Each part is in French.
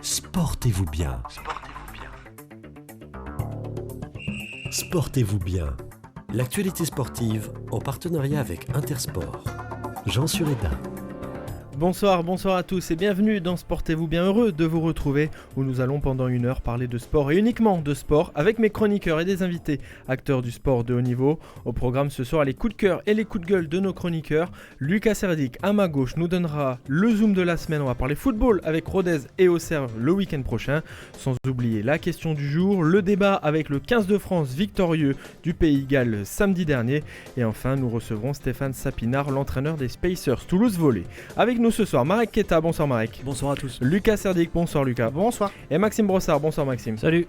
Sportez-vous bien. Sportez-vous bien. L'actualité sportive en partenariat avec Intersport. Jean Sureda. Bonsoir à tous et bienvenue dans Sportez-vous bien, heureux de vous retrouver où nous allons pendant une heure parler de sport et uniquement de sport avec mes chroniqueurs et des invités, acteurs du sport de haut niveau. Au programme ce soir, les coups de cœur et les coups de gueule de nos chroniqueurs. Lucas Serdic à ma gauche nous donnera le zoom de la semaine, on va parler football avec Rodez et Auxerre le week-end prochain. Sans oublier la question du jour, le débat avec le 15 de France victorieux du Pays Galles samedi dernier. Et enfin, nous recevrons Stéphane Sapinard, l'entraîneur des Spacers Toulouse Volley. Avec nous ce soir, Marek Keta, bonsoir Marek. Bonsoir à tous. Lucas Serdic, bonsoir Lucas. Bonsoir. Et Maxime Brossard, bonsoir Maxime. Salut.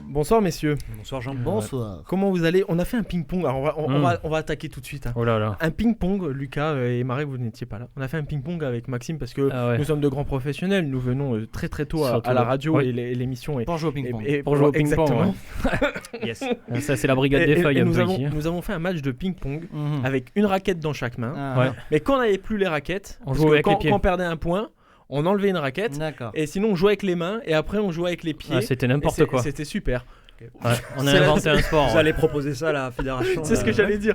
Bonsoir messieurs. Bonsoir Jean. Bonsoir. Comment vous allez ? On a fait un ping-pong, alors on va attaquer tout de suite. Oh là là. Un ping-pong, Lucas et Marek, vous n'étiez pas là. On a fait un ping-pong avec Maxime parce que nous sommes de grands professionnels. Nous venons très très tôt à la radio et l'émission. Pour jouer au ping-pong. Pour jouer au ping-pong. Exactement. Yes. Ça c'est la brigade des feuilles. Nous avons fait un match de ping-pong avec une raquette dans chaque main. Ouais. Mais quand on n'avait plus les raquettes, on jouait avec les pieds. Quand on perdait un point, on enlevait une raquette. D'accord. Et sinon on jouait avec les mains et après on jouait avec les pieds. C'était n'importe quoi. C'était super. Ouais, on a inventé un sport. Vous allez proposer ça à la fédération. C'est ce que j'allais dire.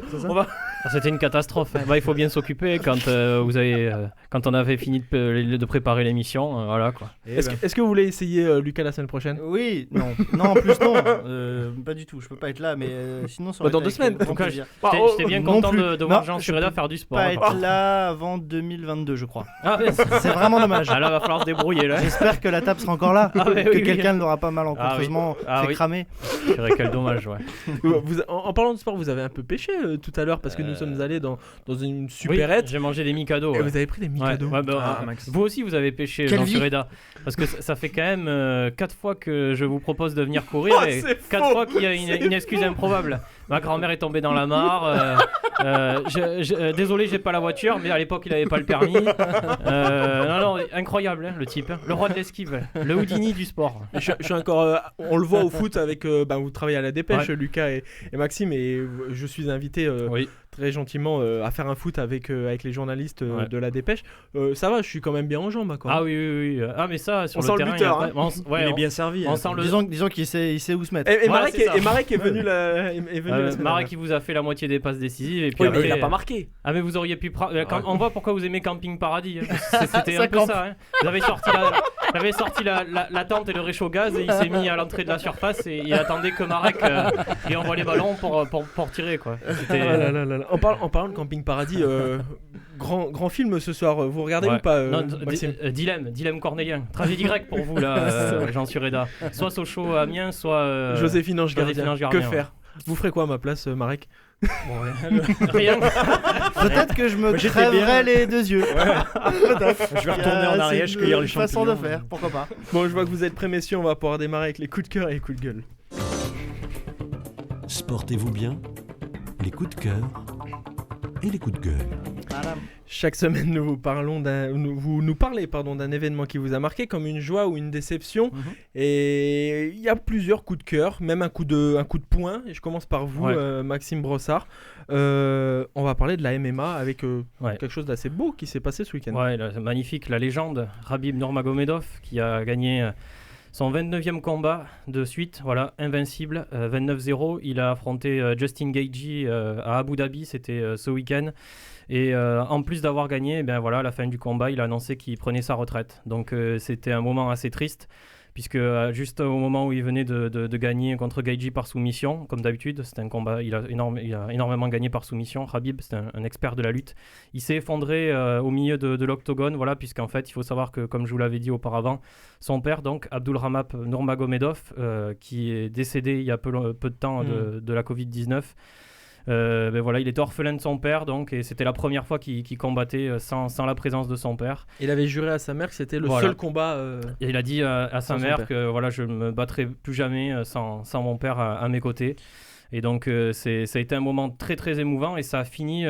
C'était une catastrophe. Il faut bien s'occuper quand quand on avait fini de préparer l'émission. Voilà quoi. Est-ce que vous voulez essayer Lucas la semaine prochaine ? Oui, non, en plus non, pas du tout. Je peux pas être là, mais sinon ça aurait dans été 2 semaines. avec grand plaisir. J'étais bien non content plus. de voir Non, Jean je Sureda peux faire du sport. Pas être là avant 2022, je crois. Ah, C'est vraiment dommage. là, va falloir se débrouiller là. J'espère que la table sera encore là, que quelqu'un ne l'aura pas malencontreusement fait cramer. C'est vrai, quel dommage, ouais. En parlant de sport, vous avez un peu pêché tout à l'heure parce que nous sommes allés dans une supérette. J'ai mangé des Mikado. Et vous avez pris des Mikado. Ouais, vous aussi vous avez pêché, Jean Sureda. Parce que ça fait quand même 4 fois que je vous propose de venir courir et 4 fois qu'il y a une excuse improbable. Ma grand-mère est tombée dans la mare. Désolé, j'ai pas la voiture, mais à l'époque il avait pas le permis. Non, incroyable le type. Le roi de l'esquive, le Houdini du sport. Je suis encore. On le voit au foot avec. Vous travaillez à la Dépêche, Lucas et Maxime, et je suis invité très gentiment à faire un foot avec les journalistes de la Dépêche. Ça va, je suis quand même bien en jambes. Quoi. Ah oui. Ah mais ça sur on le sent terrain. Le buteur, il est bien servi. Disons qu'il sait où se mettre. Et Marek est venu la semaine Marek qui vous a fait la moitié des passes décisives. Et puis après, mais il a pas marqué. Ah mais vous auriez pu. On voit pourquoi vous aimez Camping Paradis. C'était un peu ça. Vous avez sorti la tente et le réchaud gaz et il s'est mis à l'entrée de la surface et il attendait que Marek lui envoie les ballons pour tirer quoi. En parlant de Camping Paradis, grand film ce soir. Vous regardez ou pas Maxime Dilemme cornélien. Tragédie grecque pour vous là, Jean Sureda. Soit Sochaux Amiens, soit Joséphine Ange Gardien. Que faire ? Vous ferez quoi à ma place, Marek ? Rien. Peut-être que je me crèverai les 2 yeux. Je vais retourner en arrière, je cueillir les champignons. Façon de faire, pourquoi pas. Bon, je vois que vous êtes prêts, messieurs. On va pouvoir démarrer avec les coups de cœur et les coups de gueule. Sportez-vous bien. Les coups de cœur et les coups de gueule. Madame. Chaque semaine, nous nous parlez d'un événement qui vous a marqué, comme une joie ou une déception. Et il y a plusieurs coups de cœur, même un coup de poing. Et je commence par vous, Maxime Brossard. On va parler de la MMA avec quelque chose d'assez beau qui s'est passé ce week-end. Ouais, magnifique, la légende Khabib Nurmagomedov qui a gagné son 29e combat de suite, invincible, 29-0. Il a affronté Justin Gaethje à Abu Dhabi, c'était ce week-end. Et en plus d'avoir gagné, à la fin du combat, il a annoncé qu'il prenait sa retraite. Donc c'était un moment assez triste, puisque juste au moment où il venait de gagner contre Gaethje par soumission, comme d'habitude, c'était un combat, il a énormément gagné par soumission. Khabib, c'est un expert de la lutte. Il s'est effondré au milieu de l'octogone, puisqu'en fait, il faut savoir que, comme je vous l'avais dit auparavant, son père, donc Abdulrahman Nurmagomedov, qui est décédé il y a peu de temps de la Covid-19, il était orphelin de son père, et c'était la première fois qu'il combattait sans la présence de son père. Il avait juré à sa mère que c'était le seul combat. Et il a dit à sa mère que je ne me battrai plus jamais sans mon père à mes côtés. Et donc ça a été un moment très très émouvant et ça a fini,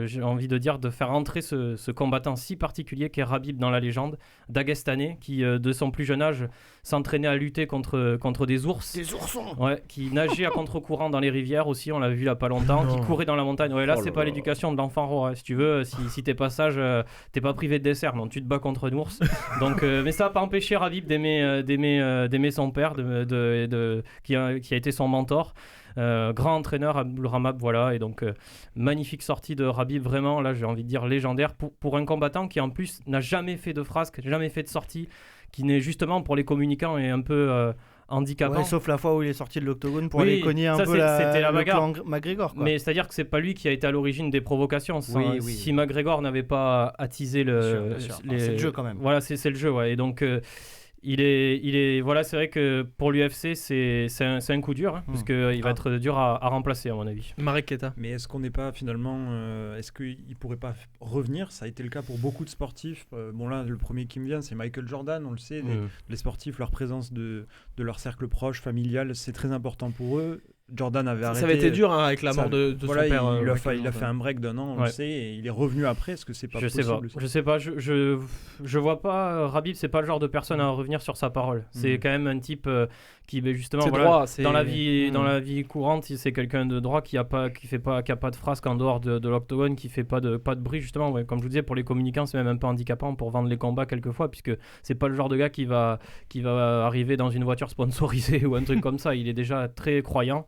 j'ai envie de dire, de faire entrer ce combattant si particulier qu'est Khabib dans la légende, dagestanais, qui de son plus jeune âge s'entraînait à lutter contre des ours. Des oursons. Ouais, qui nageait à contre-courant dans les rivières aussi, on l'a vu il n'y a pas longtemps, qui courait dans la montagne. Ouais, là, c'est pas l'éducation de l'enfant roi, hein. Si tu veux, si t'es pas sage, t'es pas privé de dessert, non, tu te bats contre un ours. Donc, mais ça n'a pas empêché Khabib d'aimer son père, qui a été son mentor. Grand entraîneur Abdul Rahmab, voilà, et donc magnifique sortie de Khabib, vraiment, là j'ai envie de dire légendaire pour un combattant qui en plus n'a jamais fait de frasque, jamais fait de sortie, qui n'est justement pour les communicants est un peu handicapant. Ouais, sauf la fois où il est sorti de l'octogone pour aller cogner un peu c'était la le bagarre. clan McGregor, quoi. Mais c'est-à-dire que c'est pas lui qui a été à l'origine des provocations. Oui. Si McGregor n'avait pas attisé Bien sûr. C'est le jeu quand même. Voilà, c'est le jeu, ouais. Et donc il est voilà, c'est vrai que pour l'UFC c'est un coup dur, hein, parce que il va être dur à remplacer à mon avis. Marek Keta. Mais est-ce qu'on n'est pas finalement, est-ce qu'il pourrait pas revenir? Ça a été le cas pour beaucoup de sportifs. Bon là, le premier qui me vient, c'est Michael Jordan. On le sait, les sportifs, leur présence de leur cercle proche, familial, c'est très important pour eux. Jordan avait arrêté. Ça avait été dur, hein, avec la mort de son père. Il a fait un break d'un an, on le sait, et il est revenu après. Est-ce que c'est pas possible? Je sais pas. Je vois pas. Khabib, c'est pas le genre de personne à revenir sur sa parole. C'est quand même un type qui, justement, voilà, droit, dans la vie courante, c'est quelqu'un de droit qui a pas de frasque en dehors de l'octogone, qui fait pas de bruit, justement. Ouais. Comme je vous disais, pour les communicants, c'est même un peu handicapant pour vendre les combats quelquefois, puisque c'est pas le genre de gars qui va arriver dans une voiture sponsorisée ou un truc comme ça. Il est déjà très croyant.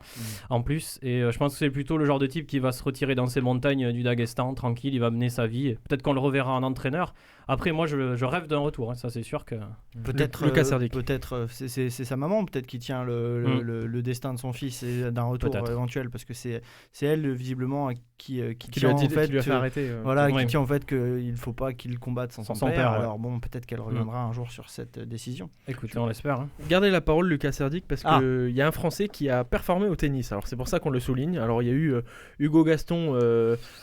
En plus, et je pense que c'est plutôt le genre de type qui va se retirer dans ces montagnes du Daghestan, tranquille, il va mener sa vie, peut-être qu'on le reverra en entraîneur. Après, moi je rêve d'un retour, hein, ça c'est sûr que... Peut-être Lucas Serdic. Peut-être c'est sa maman peut-être qui tient le destin de son fils et d'un retour éventuel, parce que c'est elle visiblement qui lui a dit, en fait, qui lui a fait arrêter. Qui tient en fait qu'il ne faut pas qu'il combatte sans son père. Alors bon, peut-être qu'elle reviendra un jour sur cette décision. Écoutez, on l'espère. Hein. Gardez la parole, Lucas Serdic, parce qu'il y a un Français qui a performé au tennis. Alors c'est pour ça qu'on le souligne. Alors il y a eu Hugo Gaston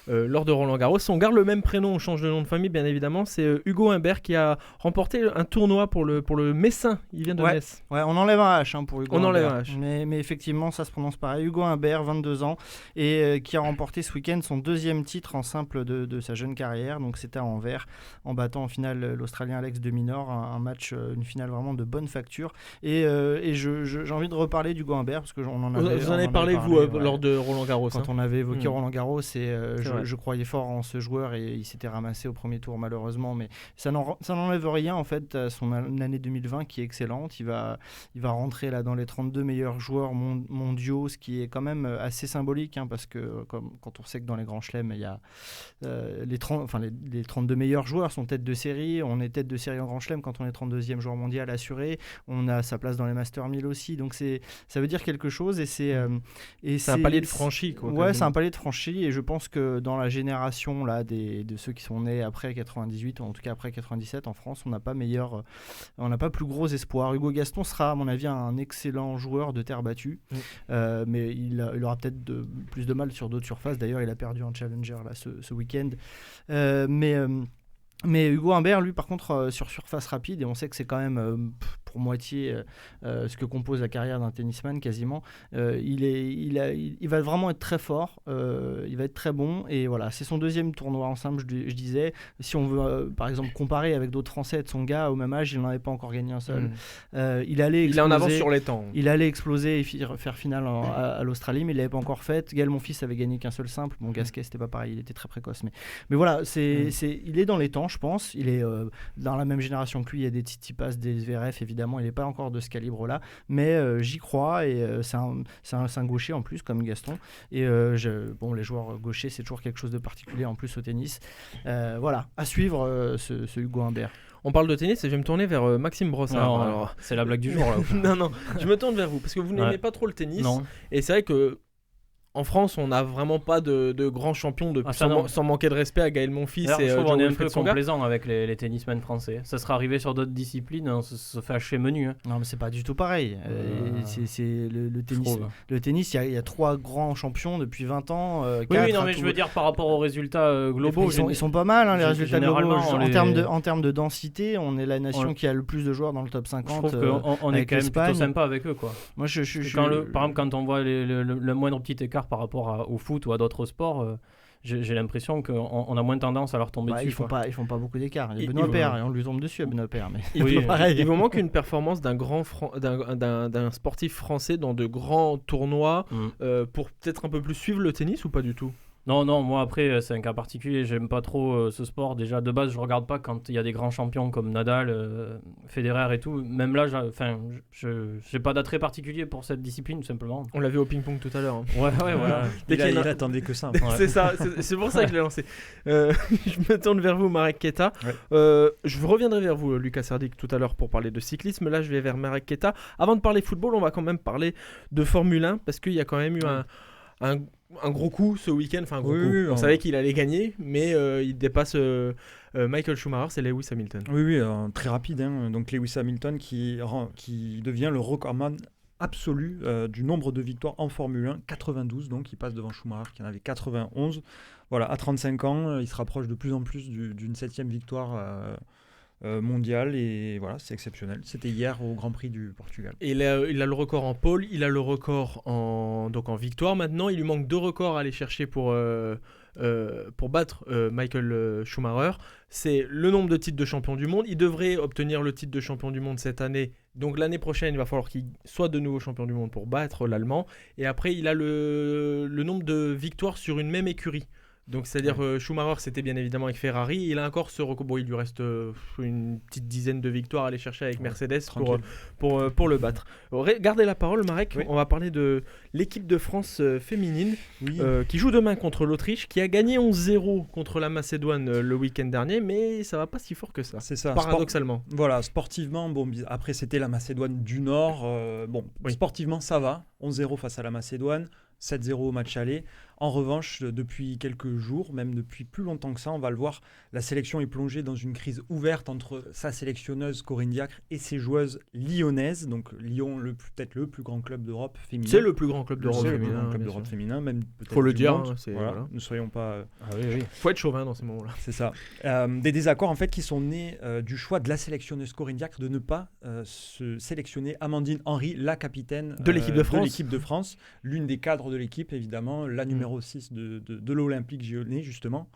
lors de Roland Garros. On garde le même prénom, on change de nom de famille bien évidemment. C'est Hugo Humbert qui a remporté un tournoi pour le Messin. Il vient de Metz. Ouais, on enlève un H pour Hugo. On enlève un H. Mais effectivement, ça se prononce pareil. Hugo Humbert, 22 ans, et qui a remporté ce week-end son deuxième titre en simple de sa jeune carrière. Donc c'était à Anvers, en battant en finale l'Australien Alex de Minaur, un match, une finale vraiment de bonne facture. Et j'ai envie de reparler d'Hugo Humbert parce que on en avait. Vous en avez parlé vous lors de Roland Garros. Quand on avait évoqué Roland Garros, et je croyais fort en ce joueur et il s'était ramassé au premier tour malheureusement, mais ça n'enlève rien en fait à son année 2020 qui est excellente. Il va rentrer là dans les 32 meilleurs joueurs mondiaux, ce qui est quand même assez symbolique, hein, parce que quand on sait que dans les grands chelems il y a les 32 meilleurs joueurs sont tête de série. On est tête de série en grand chelem quand on est 32e joueur mondial assuré. On a sa place dans les Master 1000 aussi, donc ça veut dire quelque chose, et c'est un palier de franchi, quoi. Ouais, c'est un palier de franchi, et je pense que dans la génération là de ceux qui sont nés après 98, ou en tout cas après 97 en France, on n'a pas plus gros espoir. Hugo Gaston sera à mon avis un excellent joueur de terre battue, mais il aura peut-être plus de mal sur d'autres surfaces. D'ailleurs, il a perdu un challenger là ce week-end, mais Hugo Humbert, lui, par contre, sur surface rapide, et on sait que c'est quand même pour moitié ce que compose la carrière d'un tennisman quasiment, il va vraiment être très fort, il va être très bon, et voilà, c'est son deuxième tournoi ensemble, je disais. Si on veut par exemple comparer avec d'autres Français de son gars au même âge, il n'en avait pas encore gagné un seul. Il est en avance sur les temps. Il allait exploser et faire finale à l'Australie, mais il l'avait pas encore fait. Gaël Monfils avait gagné qu'un seul simple. Bon, Gasquet c'était pas pareil, il était très précoce, mais voilà, il est dans les temps, je pense. Il est dans la même génération que lui. Il y a des Tsitsipas, des Zverev, évidemment. Il n'est pas encore de ce calibre-là, mais j'y crois, et c'est un gaucher en plus, comme Gaston. Et les joueurs gauchers, c'est toujours quelque chose de particulier en plus au tennis. Voilà, à suivre ce Hugo Humbert. On parle de tennis et je vais me tourner vers Maxime Brossard. Alors, c'est la blague du jour là. non, je me tourne vers vous parce que vous n'aimez pas trop le tennis. Non. Et c'est vrai que en France, on n'a vraiment pas de grands champions, sans manquer de respect à Gaël Monfils et je trouve on est un peu Wilfried Tsonga. complaisant avec les tennismen français. Ça sera arrivé sur d'autres disciplines, on se fait hacher menu. Hein. Non, mais c'est pas du tout pareil. C'est le tennis. Le tennis, il y a 3 grands champions depuis 20 ans. Oui, non, mais je veux dire par rapport aux résultats globaux. Ils sont pas mal, les résultats globaux. En termes de densité, on est la nation qui a le plus de joueurs dans le top 50. Je trouve qu'on est quand même plutôt sympa avec eux, quoi. Moi, par exemple, quand on voit le moindre petit écart par rapport au foot ou à d'autres sports, j'ai l'impression qu'on a moins tendance à leur tomber dessus. Ils font pas beaucoup d'écart. Il y a Benoît Paire, et on lui tombe dessus à Benoît Paire. Mais il vous manque une performance d'un sportif français dans de grands tournois pour peut-être un peu plus suivre le tennis ou pas du tout? Non, moi après c'est un cas particulier, j'aime pas trop ce sport. Déjà de base je regarde pas quand il y a des grands champions comme Nadal, Federer et tout. Même là, j'ai pas d'attrait particulier pour cette discipline tout simplement. On l'a vu au ping-pong tout à l'heure. Hein. Ouais, voilà. il attendait que ça. C'est ça, c'est pour ça que je l'ai lancé. Je me tourne vers vous, Marek Keta. Ouais. Je reviendrai vers vous, Lucas Serdic, tout à l'heure pour parler de cyclisme. Là, je vais vers Marek Keta. Avant de parler football, on va quand même parler de Formule 1 parce qu'il y a quand même eu un gros coup ce week-end, enfin un gros coup. On savait qu'il allait gagner, mais il dépasse Michael Schumacher, c'est Lewis Hamilton. Oui, très rapide. Hein. Donc Lewis Hamilton qui devient le recordman absolu du nombre de victoires en Formule 1, 92, donc il passe devant Schumacher qui en avait 91. Voilà, à 35 ans, il se rapproche de plus en plus d'une 7e victoire mondial et voilà, c'est exceptionnel. C'était hier au Grand Prix du Portugal. Et il a le record en pole, il a le record en victoire. Maintenant, il lui manque 2 records à aller chercher pour battre Michael Schumacher. C'est le nombre de titres de champion du monde. Il devrait obtenir le titre de champion du monde cette année. Donc l'année prochaine, il va falloir qu'il soit de nouveau champion du monde pour battre l'Allemand. Et après, il a le nombre de victoires sur une même écurie. Donc c'est-à-dire Schumacher, c'était bien évidemment avec Ferrari. Il a encore ce record. Bon, il lui reste une petite dizaine de victoires à aller chercher avec Mercedes pour le battre. Gardez la parole, Marek. Oui. On va parler de l'équipe de France féminine qui joue demain contre l'Autriche, qui a gagné 11-0 contre la Macédoine le week-end dernier, mais ça va pas si fort que ça. C'est ça. Paradoxalement. Voilà, sportivement, bon, après c'était la Macédoine du Nord. Sportivement, ça va. 11-0 face à la Macédoine. 7-0 au match aller. En revanche, depuis quelques jours, même depuis plus longtemps que ça, on va le voir, la sélection est plongée dans une crise ouverte entre sa sélectionneuse Corinne Diacre et ses joueuses lyonnaises. Donc Lyon, peut-être le plus grand club d'Europe féminin. C'est le plus grand club d'Europe féminin. C'est le plus grand club d'Europe féminin, même peut-être. Faut le dire. Voilà. Ne soyons pas. Faut être chauvin dans ces moments-là. C'est ça. Des désaccords en fait qui sont nés du choix de la sélectionneuse Corinne Diacre de ne pas se sélectionner Amandine Henry, la capitaine de l'équipe de France, l'une des cadres de l'équipe évidemment, la numéro 6 de l'Olympique Lyonnais justement.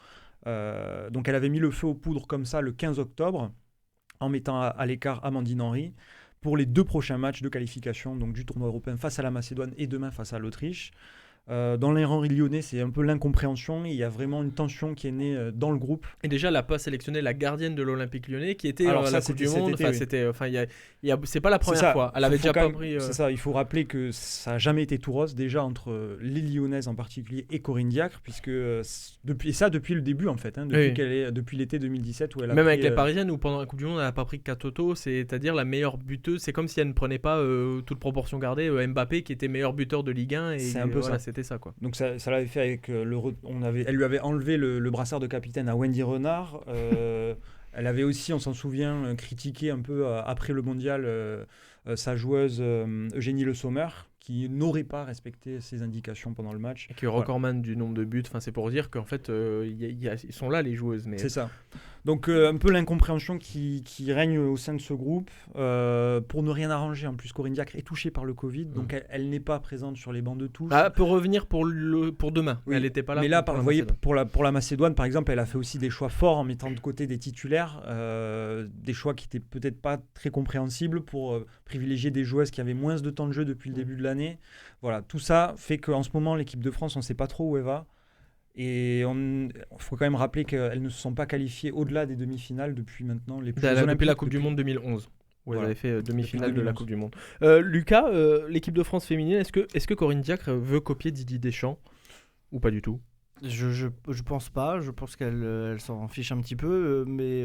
Donc elle avait mis le feu aux poudres comme ça le 15 octobre en mettant à l'écart Amandine Henry pour les 2 prochains matchs de qualification donc, du tournoi européen face à la Macédoine et demain face à l'Autriche. Dans les rangs lyonnais, c'est un peu l'incompréhension. Il y a vraiment une tension qui est née dans le groupe. Et déjà, elle n'a pas sélectionné la gardienne de l'Olympique lyonnais qui était à la Coupe du Monde. C'est pas la première fois. Elle avait déjà pas pris. C'est ça. Il faut rappeler que ça n'a jamais été tout rose déjà entre les Lyonnaises en particulier et Corinne Diacre, puisque depuis le début en fait, depuis l'été 2017 où elle a même avec les Parisiennes où pendant la Coupe du Monde elle n'a pas pris Katoto, c'est-à-dire la meilleure buteuse. C'est comme si elle ne prenait pas toute proportion gardée Mbappé qui était meilleur buteur de Ligue 1 et c'est un peu ça. C'était ça quoi. Donc ça l'avait fait avec elle lui avait enlevé le brassard de capitaine à Wendy Renard. Elle avait aussi, on s'en souvient, critiqué un peu après le mondial sa joueuse Eugénie Le Sommer qui n'aurait pas respecté ses indications pendant le match. Et qui est recordman du nombre de buts. Enfin, c'est pour dire qu'en fait, ils sont là les joueuses. Mais... C'est ça. Donc un peu l'incompréhension qui règne au sein de ce groupe. Pour ne rien arranger, en plus Corinne Diacre est touchée par le Covid, donc elle n'est pas présente sur les bancs de touche. Elle peut revenir pour demain. Oui. Elle n'était pas là. Mais là, vous voyez, pour la Macédoine, par exemple, elle a fait aussi des choix forts en mettant de côté des titulaires, des choix qui n'étaient peut-être pas très compréhensibles pour privilégier des joueuses qui avaient moins de temps de jeu depuis le début de l'année. Voilà, tout ça fait qu'en ce moment, l'équipe de France, on ne sait pas trop où elle va. Et il faut quand même rappeler qu'elles ne se sont pas qualifiées au-delà des demi-finales depuis maintenant les plus depuis la Coupe du Monde 2011. Où elle avait fait demi-finale de la Coupe du Monde. Lucas, l'équipe de France féminine, est-ce que Corinne Diacre veut copier Didier Deschamps ou pas du tout? Je pense pas, je pense qu'elle s'en fiche un petit peu, mais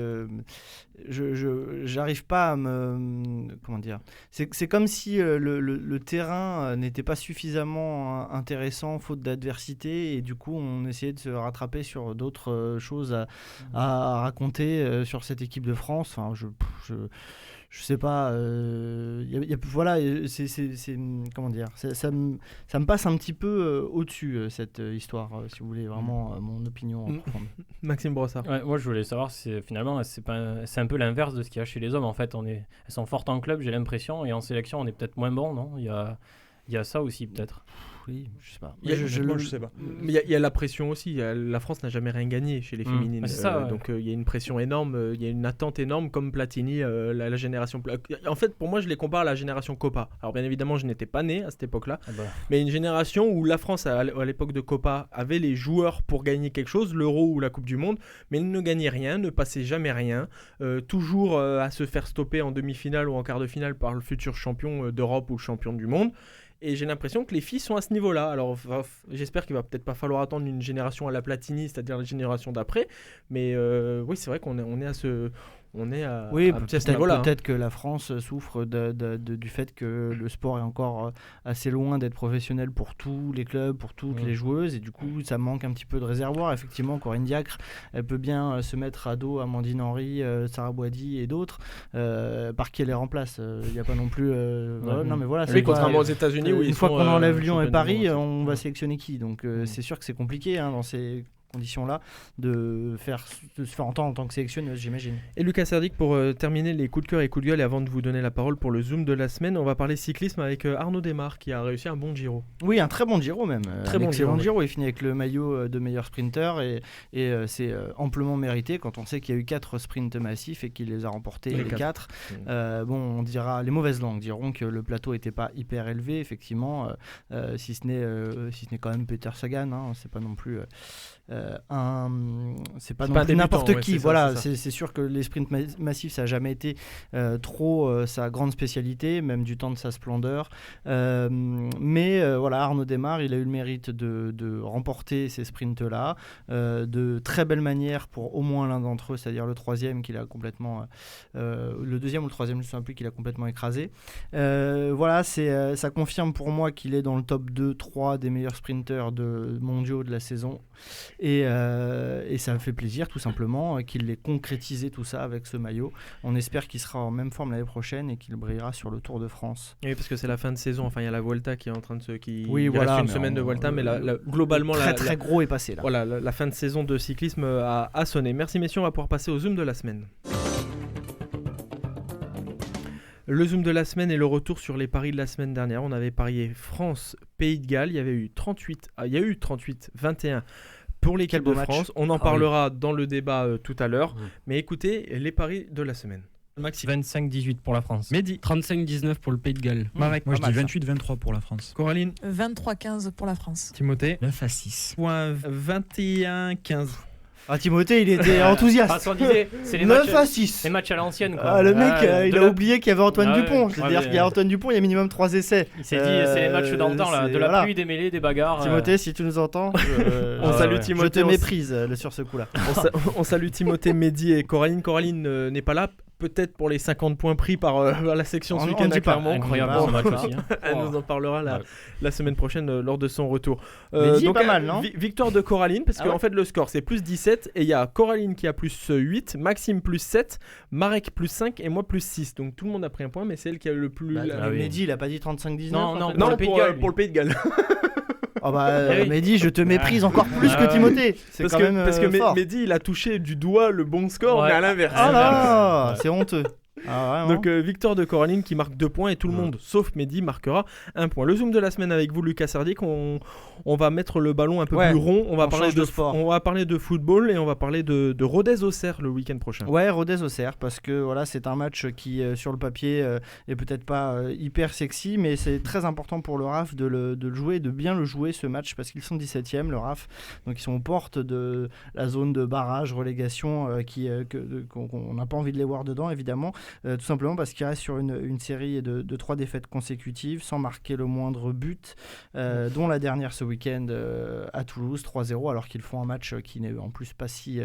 j'arrive pas à me... Comment dire ? C'est comme si le terrain n'était pas suffisamment intéressant faute d'adversité, et du coup on essayait de se rattraper sur d'autres choses à raconter sur cette équipe de France. Enfin, je sais pas, voilà, c'est comment dire, ça me passe un petit peu au-dessus, cette histoire, si vous voulez vraiment mon opinion. Maxime Brossard. Ouais, moi je voulais savoir si finalement c'est un peu l'inverse de ce qu'il y a chez les hommes en fait. Elles sont fortes en club, j'ai l'impression, et en sélection on est peut-être moins bon, non ? Il y a ça aussi peut-être. Oui, je sais pas. Je sais pas. Mais il y a la pression aussi. La France n'a jamais rien gagné chez les féminines. C'est ça, ouais. Donc il y a une pression énorme, il y a une attente énorme, comme Platini, la génération. En fait, pour moi, je les compare à la génération Copa. Alors bien évidemment, je n'étais pas né à cette époque-là, mais une génération où la France, à l'époque de Copa, avait les joueurs pour gagner quelque chose, l'Euro ou la Coupe du Monde, mais ne gagnait rien, ne passait jamais rien, toujours à se faire stopper en demi-finale ou en quart de finale par le futur champion d'Europe ou le champion du monde. Et j'ai l'impression que les filles sont à ce niveau-là. Alors j'espère qu'il va peut-être pas falloir attendre une génération à la Platini, c'est-à-dire la génération d'après. Mais oui, c'est vrai qu'on est à ce... Oui, peut-être que la France souffre du fait que le sport est encore assez loin d'être professionnel pour tous les clubs, pour toutes les joueuses, et du coup ça manque un petit peu de réservoir. Effectivement, Corinne Diacre, elle peut bien se mettre à dos Amandine Henry, Sarah Boidi et d'autres, par qui elle les remplace. Il n'y a pas non plus... non, mais voilà, oui, contrairement aux États-Unis où une fois qu'on enlève Lyon et Paris, on va sélectionner qui ? Donc c'est sûr que c'est compliqué dans ces conditions-là de se faire entendre en tant que sélectionneuse, j'imagine. Et Lucas Serdic, pour terminer les coups de cœur et coups de gueule, et avant de vous donner la parole pour le Zoom de la semaine, on va parler cyclisme avec Arnaud Desmar qui a réussi un bon Giro. Oui, un très bon Giro même. Très bon Giro. Il finit avec le maillot de meilleur sprinter et c'est amplement mérité quand on sait qu'il y a eu 4 sprints massifs et qu'il les a remportés les 4. On dira, les mauvaises langues diront que le plateau n'était pas hyper élevé, effectivement, si ce n'est quand même Peter Sagan, c'est pas non plus... c'est pas non plus n'importe qui, voilà, c'est sûr que les sprints massifs ça n'a jamais été trop sa grande spécialité, même du temps de sa splendeur, mais voilà, Arnaud Desmar, il a eu le mérite de remporter ces sprints là de très belle manière pour au moins l'un d'entre eux, c'est-à-dire le troisième qu'il a complètement le deuxième ou le troisième, je ne sais plus, qu'il a complètement écrasé. Voilà, ça confirme pour moi qu'il est dans le top 2-3 des meilleurs sprinteurs mondiaux de la saison. Et ça me fait plaisir tout simplement qu'il ait concrétisé tout ça avec ce maillot. On espère qu'il sera en même forme l'année prochaine et qu'il brillera sur le Tour de France. Oui, parce que c'est la fin de saison, enfin il y a la Vuelta qui est en train de il reste une semaine de Vuelta, mais globalement très gros est passé là. Voilà, la fin de saison de cyclisme a sonné. Merci messieurs, on va pouvoir passer au Zoom de la semaine. Le Zoom de la semaine est le retour sur les paris de la semaine dernière. On avait parié France, Pays de Galles, il y a eu 38-21 pour l'équipe de France. On en parlera dans le débat tout à l'heure. Mais écoutez, les paris de la semaine. Maxime. 25-18 pour la France. Mehdi. 35-19 pour le Pays de Galles. Marek. Moi je dis 28-23 pour la France. Coraline. 23-15 pour la France. Timothée. 9-6. 21-15. Ah, Timothée, il était enthousiaste. Parce qu'on disait, c'est les 9 à 6. Les matchs à l'ancienne, quoi. Le mec, il a oublié qu'il y avait Antoine Dupont. Ouais, C'est-à-dire qu'il y a Antoine Dupont, il y a minimum 3 3 Il s'est dit, c'est les matchs d'antan, là. De la pluie, des mêlées, des bagarres. Timothée, si tu nous entends, on salue Timothée. Je te méprise sur ce coup-là. On salue Timothée, Mehdi et Coraline. Coraline n'est pas là. Peut-être pour les 50 points pris par la section ce week-end à Clermont. Incroyable ce match aussi. Elle nous en parlera la semaine prochaine lors de son retour. Mehdi, donc, pas mal, non ? Victoire de Coraline, parce qu'en fait le score c'est plus 17 et il y a Coraline qui a plus 8, Maxime plus 7, Marek plus 5 et moi plus 6. Donc tout le monde a pris un point, mais c'est elle qui a le plus... Mehdi, il a pas dit 35-19 ? Non, pour le Pays de Galles. Mehdi, je te méprise encore plus que Timothée. C'est parce quand même parce que fort. Mehdi, il a touché du doigt le bon score, mais à l'inverse. Ah là, c'est honteux. Ah ouais, donc victoire de Coraline qui marque 2 points et tout le monde sauf Mehdi marquera 1 point. Le Zoom de la semaine avec vous, Lucas Serdic, on va mettre le ballon un peu plus rond, on va parler de sport, on va parler de football et on va parler de Rodez-Auxerre le week-end prochain. Ouais, Rodez-Auxerre, parce que voilà, c'est un match qui sur le papier est peut-être pas hyper sexy, mais c'est très important pour le RAF de le jouer, de bien le jouer ce match, parce qu'ils sont 17e le RAF, donc ils sont aux portes de la zone de barrage, relégation qu'on n'a pas envie de les voir dedans évidemment. tout simplement parce qu'il reste sur une série de 3 défaites consécutives sans marquer le moindre but, dont la dernière ce week-end à Toulouse, 3-0, alors qu'ils font un match qui n'est en plus pas si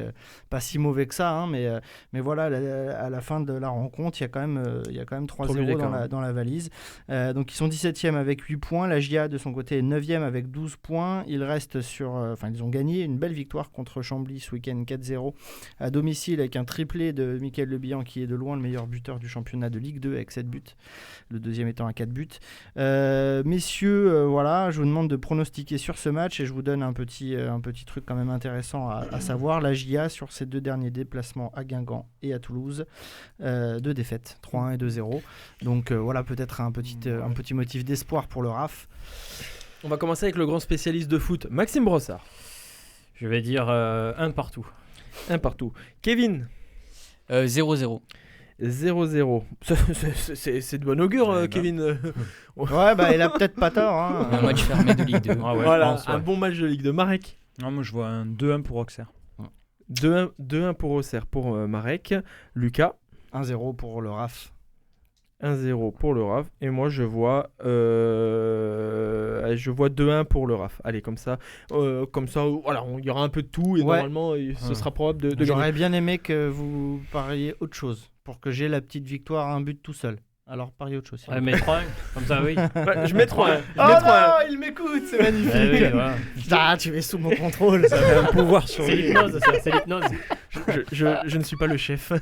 mauvais que ça, hein, mais voilà, à la fin de la rencontre, il y a quand même 3-0 dans la valise. Donc ils sont 17e avec 8 points, la GIA de son côté est 9e avec 12 points. Ils restent ils ont gagné une belle victoire contre Chambly ce week-end 4-0 à domicile avec un triplé de Mickaël Lebihan qui est de loin le meilleur buteur du championnat de Ligue 2 avec 7 buts, le deuxième étant à 4 buts. Messieurs, voilà, je vous demande de pronostiquer sur ce match et je vous donne un petit truc quand même intéressant à savoir. La GIA sur ses 2 derniers déplacements à Guingamp et à Toulouse, 2 défaites, 3-1 et 2-0. Donc voilà, peut-être un petit motif d'espoir pour le RAF. On va commencer avec le grand spécialiste de foot, Maxime Brossard. Je vais dire 1 partout. 1 partout. Kevin. 0-0. 0-0. C'est de bon augure, Kevin. Ouais, bah il a peut-être pas tort. Hein. Un match fermé de Ligue 2. Ah ouais, Voilà, je pense, un bon match de Ligue 2. Marek. Non, moi je vois un 2-1 pour Auxerre. 2-1 pour Auxerre pour Marek. Lucas. 1-0 pour le RAF. 1-0 pour le RAF. Et moi, je vois 2-1 pour le RAF. Allez, comme ça, voilà, il y aura un peu de tout et normalement, ce sera probable de gagner. J'aurais bien aimé que vous pariez autre chose pour que j'ai la petite victoire à un but tout seul. Alors, pariez autre chose. Ouais, mais 3-1, comme ça, oui. Ouais, je mets 3-1. Il m'écoute, c'est magnifique. Voilà. Tu es sous mon contrôle. Ça a un pouvoir sur C'est l'hypnose, ça, c'est l'hypnose. Je ne suis pas le chef.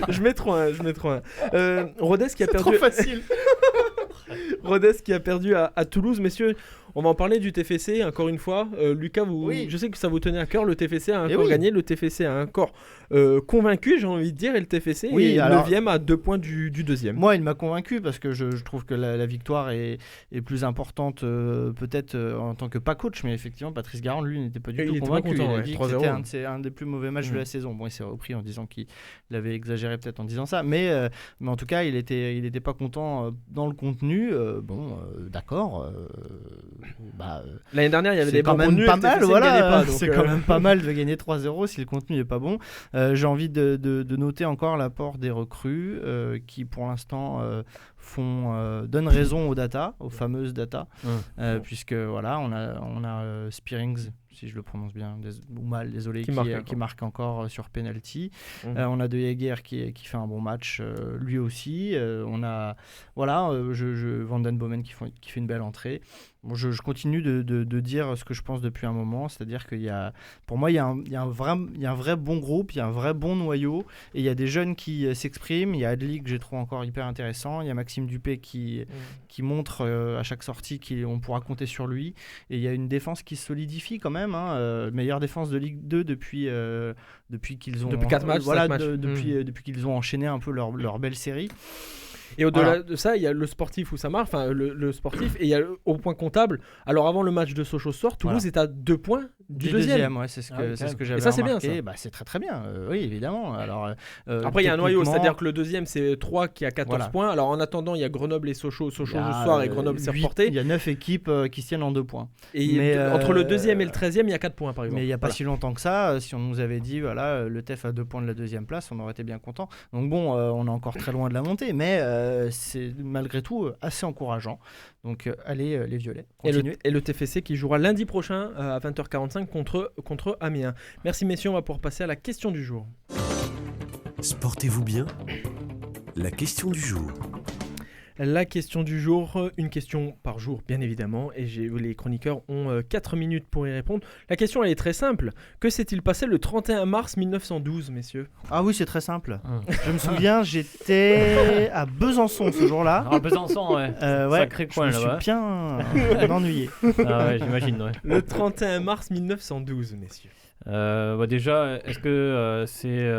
Je mets 3-1. Rodez qui a perdu. Trop facile. Rodez qui a perdu à Toulouse, messieurs. On va en parler du TFC encore une fois. Lucas, je sais que ça vous tenait à cœur. Le TFC a encore gagné. Le TFC a encore convaincu, j'ai envie de dire. Et le TFC est 9e à 2 points du deuxième. Moi, il m'a convaincu parce que je trouve que la victoire est plus importante peut-être en tant que pas coach. Mais effectivement, Patrice Garand, lui, n'était pas du tout convaincu. Il a dit que c'était un des plus mauvais matchs de la saison. Bon, il s'est repris en disant qu'il avait exagéré peut-être en disant ça. Mais en tout cas, il était pas content dans le contenu. D'accord. L'année dernière, il y avait des quand bons même pas mal, voilà. C'est quand même pas mal de gagner 3-0 si le contenu n'est pas bon. J'ai envie de noter encore l'apport des recrues qui, pour l'instant, donnent raison aux data, aux fameuses data, puisque voilà, on a Spearings, si je le prononce bien ou mal, désolé, qui marque encore sur penalty. On a De Jaeger qui fait un bon match lui aussi. On a Van Den Bomen qui fait une belle entrée. Bon, je continue de dire ce que je pense depuis un moment, c'est-à-dire qu'il y a, pour moi, il y a un vrai bon groupe, il y a un vrai bon noyau, et il y a des jeunes qui s'expriment. Il y a Adli que j'ai trouvé encore hyper intéressant, il y a Maxime Dupé qui montre à chaque sortie qu'on pourra compter sur lui, et il y a une défense qui se solidifie quand même, meilleure défense de Ligue 2 depuis qu'ils ont... Depuis 4 matchs, 5 matchs. Depuis qu'ils ont enchaîné un peu leur belle série. Et au-delà de ça, il y a le sportif où ça marche, le sportif, et il y a au point comptable. Alors avant le match de Sochaux ce soir, Toulouse est à 2 points du deuxième. Ouais, c'est ce que j'avais et ça, c'est remarqué. bien, ça. Bah, c'est très très bien, oui, évidemment. Alors, après, il y a un noyau, c'est-à-dire que le deuxième, c'est 3 qui a 14 points. Alors en attendant, il y a Grenoble et Sochaux ce soir, et Grenoble s'est reporté. Il y a 9 équipes qui se tiennent en 2 points. Et entre le deuxième et le 13e, il y a 4 points, par exemple. Mais il n'y a pas si longtemps que ça, si on nous avait dit, voilà, le TEF à 2 points de la deuxième place, on aurait été bien content. Donc bon, on est encore très loin de la montée, mais c'est malgré tout assez encourageant. Donc allez les Violets, continuez. Et le TFC qui jouera lundi prochain à 20h45 contre Amiens. Merci messieurs, on va pouvoir passer à la question du jour. Sportez-vous bien ? La question du jour. La question du jour, une question par jour bien évidemment, et les chroniqueurs ont 4 minutes pour y répondre. La question elle est très simple, que s'est-il passé le 31 mars 1912 messieurs ? Ah oui, c'est très simple. Je me souviens, j'étais à Besançon ce jour-là. Ah, Besançon, ouais. Sacré coin je me là-bas. suis bien ennuyé. Ah ouais, j'imagine, ouais. Le 31 mars 1912 messieurs. Déjà, est-ce que c'est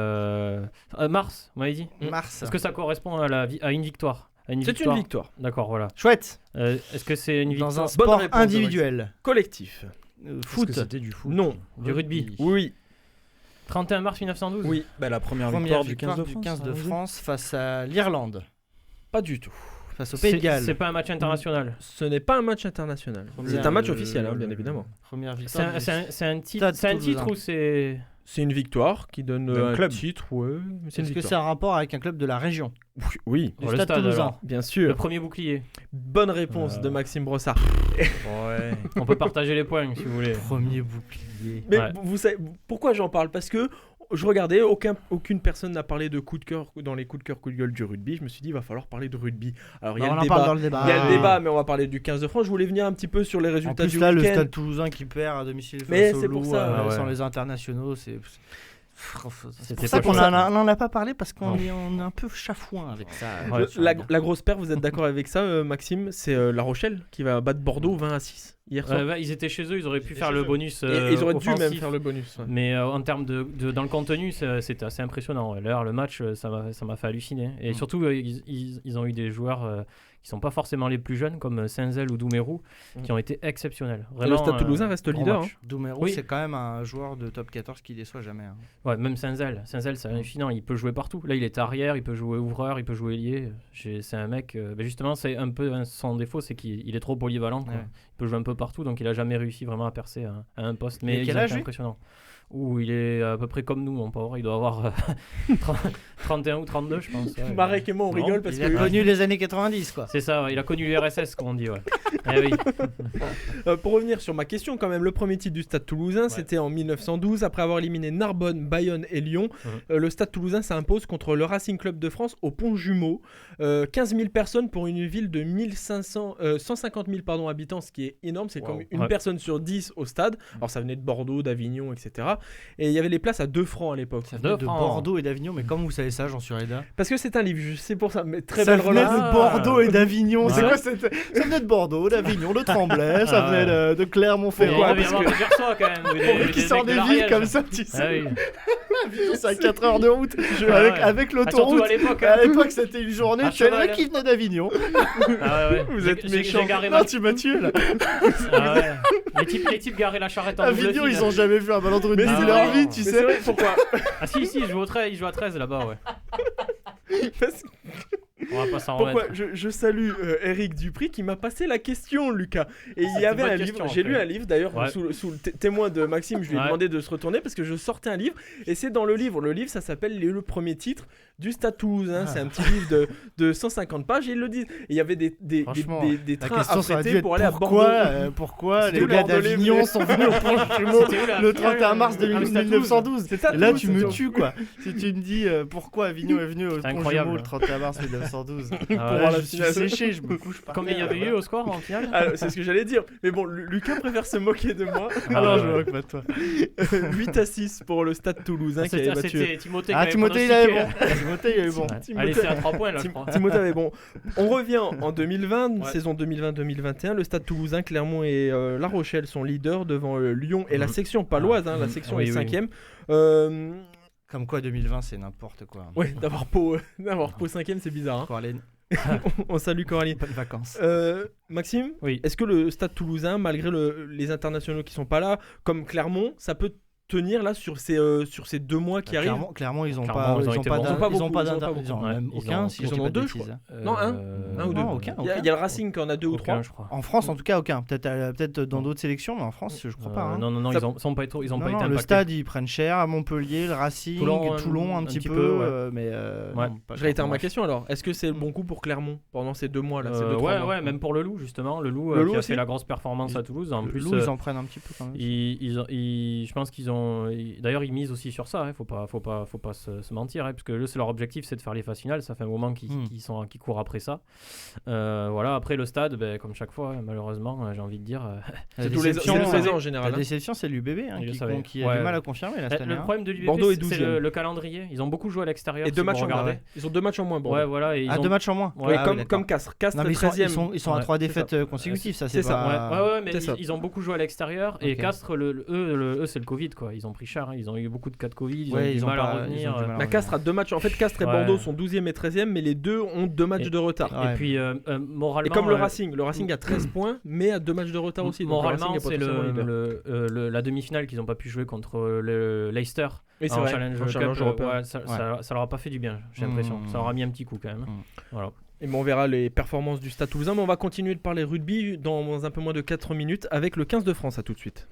mars, vous m'avez dit ? Mars. Est-ce que ça correspond à une victoire ? C'est une victoire. D'accord, voilà. Chouette. Est-ce que c'est une victoire dans un sport individuel ? Collectif. Foot. C'était du foot. Non. Du rugby. Oui. 31 mars 1912 ? Oui. La première victoire du 15 de France face à l'Irlande. Pas du tout. Face au Pays de Galles. C'est pas un match international. Ce n'est pas un match international. C'est un match officiel, bien évidemment. Première victoire. C'est un titre ou c'est... C'est une victoire qui donne D'un un club. titre, ouais. Mais c'est une Est-ce que victoire. c'est un rapport avec un club de la région? Oui, Du Le Stade stade, Toulousain. alors. bien Le sûr. premier bouclier. Bonne réponse de Maxime Brossard. Ouais. On peut partager les points si vous voulez. Premier bouclier. Mais Ouais. vous savez pourquoi j'en parle? Parce que je regardais, aucune personne n'a parlé de coup de cœur dans les coups de cœur, coups de gueule du rugby. Je me suis dit, il va falloir parler de rugby. Alors, il y a On le en débat. parle dans le débat. Il y a le débat, mais on va parler du 15 de France. Je voulais venir un petit peu sur les En résultats plus du là, le week-end. Stade Toulousain qui perd à domicile Mais face au c'est pour Loup, ça, ouais. sans les internationaux, c'est C'était pour ça pas qu'on pour ça. n'en a pas parlé parce qu'on Non. est un peu chafouin avec ça. Ouais. La grosse perte, vous êtes d'accord avec ça, Maxime? C'est La Rochelle qui va battre Bordeaux 20-6 hier soir. Ils étaient chez eux, ils auraient pu étaient faire chez le eux. bonus. Et ils auraient dû même offensif. faire le bonus. Ouais. Mais en termes dans le contenu, c'était assez impressionnant. Ouais. D'ailleurs, le match, ça m'a fait halluciner. Et surtout, ils ont eu des joueurs qui sont pas forcément les plus jeunes, comme Senzel ou Doumerou, qui ont été exceptionnels. Et Vraiment, le Stade Toulousain reste gros leader. match. Doumerou, Oui. c'est quand même un joueur de top 14 qui déçoit jamais. Hein. Ouais, même Senzel, c'est hallucinant. Il peut jouer partout. Là, il est arrière, il peut jouer ouvreur, il peut jouer ailier. C'est un mec. Justement, c'est un peu son défaut, c'est qu'il est trop polyvalent. Quoi. Ouais. Il peut jouer un peu partout, donc il a jamais réussi vraiment à percer à un poste. Mais Mais quel ils ont âge, été lui impressionnant. Où il est à peu près comme nous, mon pauvre. Il doit avoir 31 ou 32, je pense. Ouais. Marek et moi, on Non, rigole parce Il a que connu les années 90, quoi. C'est ça, ouais, il a connu l'URSS, comme on dit. Ouais. Eh oui. pour revenir sur ma question, quand même, le premier titre du Stade Toulousain, c'était en 1912, après avoir éliminé Narbonne, Bayonne et Lyon. Le Stade Toulousain s'impose contre le Racing Club de France au Pont Jumeau. 15 000 personnes pour une ville de 150 000 habitants, ce qui est énorme. C'est comme une personne sur 10 au stade. Alors ça venait de Bordeaux, d'Avignon, etc. Et il y avait les places à 2 francs à l'époque. Ça venait de Bordeaux et d'Avignon, mais comment vous savez ça, j'en suis Reda? Parce que c'est un livre, je sais pour ça. Mais très Ça belle venait relation. de Bordeaux et d'Avignon. C'est Ouais. quoi cette... Ça venait de Bordeaux, d'Avignon, de Tremblay, ça venait de Clermont-Ferrand. Il y avait des Gersois, quand même. Qui sort des villes comme ça, tu sais. Ah oui. C'est à 4 heures de route. Ouais. Avec Surtout l'autoroute. à l'époque. À l'époque, c'était une journée. Ah, Tu savais cheval. qui venait d'Avignon. Ah ouais, ouais. Vous êtes méchants. J'ai garé Non, ma... tu m'as tué là. Ah ouais. Les types garaient la charrette en double Avignon, file. ils ont jamais vu un ballon de rugby Mais de c'est leur vrai. vie, tu Mais sais. c'est vrai, pourquoi? Ah si, ils jouent à 13 là-bas, ouais. Parce que- On va pas s'en Pourquoi remettre. je salue Eric Dupri qui m'a passé la question, Lucas. Et il y C'était avait une bonne un livre, question, j'ai lu après. un livre d'ailleurs Ouais. sous le témoin de Maxime, je lui ai Ouais. demandé de se retourner parce que je sortais un livre et c'est dans le livre. Le livre ça s'appelle Le premier titre du Stade Toulousain. C'est un petit livre de 150 pages et ils le disent. Et il y avait des Franchement, des La trains question, ça aurait dû affrétés être pour aller à pourquoi, Bordeaux. pourquoi C'était les où gars Bordelais, d'Avignon mais- sont venus au Pont Jumeau C'était où, là le 31 mars Ah, mais c'était à Toulouse. 1912. C'est à Et là, Toulouse, tu c'est me sûr. tues, quoi. Si tu me dis pourquoi Avignon est venu au Pont incroyable. Jumeau le 31 mars 1912. Ah Pour ouais. voir la Je suis finale. séché, je me couche pas. Combien il y avait eu au score en finale? Ah, c'est ce que j'allais dire. Mais bon, Lucas préfère se moquer de moi. Ah, Alors, ouais, je me ouais. moque pas de toi. 8-6 pour le Stade Toulousain qui avait battu. C'était Timothée qui Ah, avait Timothée, il avait pronostiqué. bon. Timothée, il avait bon. Ouais. Allez, c'est à 3 points là, je crois. Timothée avait bon. On revient en 2020, Ouais. saison 2020-2021. Le Stade Toulousain, Clermont et La Rochelle sont leaders devant Lyon et la section paloise. La section Oui, est oui. 5e. Comme quoi, 2020, c'est n'importe quoi. Ouais, d'avoir Pau 5e, c'est bizarre. Hein. Coraline, On salue Coralie. bonnes vacances. Maxime, Oui. est-ce que le Stade Toulousain, malgré les internationaux qui sont pas là, comme Clermont, ça peut tenir là sur ces 2 mois qui arrivent? Clairement, ils ont Clairement, pas, ils ont ils ont été pas bons. d'in- Ils ont pas ils ont beaucoup, pas ils ont pas d'in- beaucoup. ils ont Ouais, même ils aucun, ont- si ils je en dis ont pas de 2, je bêtises. Non, un ou deux. Non, aucun. Il y a le Racing qui en a 2 ou 3. je crois. En France, en tout cas, aucun. Peut-être dans d'autres sélections, mais en France, je crois pas. hein. Non, Ça- ils ont pas été Non, impactés. le stade, ils prennent cher. À Montpellier, le Racing, Toulon, un petit peu. ouais. Mais Ouais. non, pas Je réitère tant. ma question alors. Est-ce que c'est le bon coup pour Clermont pendant ces 2 mois là, ces 2-3 Ouais, mois ouais, même pour le Loup justement. Le Loup, Le Loup qui a aussi fait la grosse performance à Toulouse. En plus, Loup, ils en prennent un petit peu quand même. je pense qu'ils ont. D'ailleurs, ils misent aussi sur ça. Hein. Faut pas se mentir, hein, parce que eux, c'est leur objectif, c'est de faire les phases finales. Ça fait un moment qu'ils courent après ça. Voilà. Après le stade, comme chaque fois, hein, malheureusement, j'ai envie de dire. C'est tous les déception, c'est tous les ans en La général. hein. déception, c'est l'UBB Je qui savais. a Ouais. du mal à confirmer là, cette année. Le problème de l'UBB, Bordeaux est c'est 12e. le calendrier. Ils ont beaucoup joué à l'extérieur. Et si 2 vous matchs en moins. regardez. Ouais. Ils ont 2 matchs en moins. Bordeaux. Ouais, voilà. Et ils ont 2 matchs en moins. Ouais, Ouais, d'accord. comme Castres. Castres Non, mais 13e. ils sont à Ouais, 3 c'est défaites consécutives, ça c'est c'est ça, pas. Ouais, mais C'est ça. ils ont beaucoup joué à l'extérieur. Et Ok. Castres, eux, c'est le Covid, quoi. Ils ont pris cher. Hein. Ils ont eu beaucoup de cas de Covid. Ils ont Ouais, eu du ils ont mal à pas- ils ont revenir. du mal à Bah, Castres a 2 matchs. En fait, Castres et Ouais. Bordeaux sont 12e et 13e, mais les deux ont 2 matchs Et- de retard. Ouais. Et puis, Et moralement. comme le Racing a 13 points, mais a 2 matchs de retard aussi. Donc le Moralement, Racing est c'est potentiellement leader. la demi-finale qu'ils n'ont pas pu jouer contre le Leicester Oui, c'est en vrai. Challenge En Cup. Challenge européen. Ouais, ça leur a pas fait du bien, j'ai l'impression. Ça leur a mis un petit coup quand même. Voilà. Et bon, on verra les performances du Stade Toulousain, mais on va continuer de parler rugby dans un peu moins de 4 minutes avec le 15 de France. À tout de suite.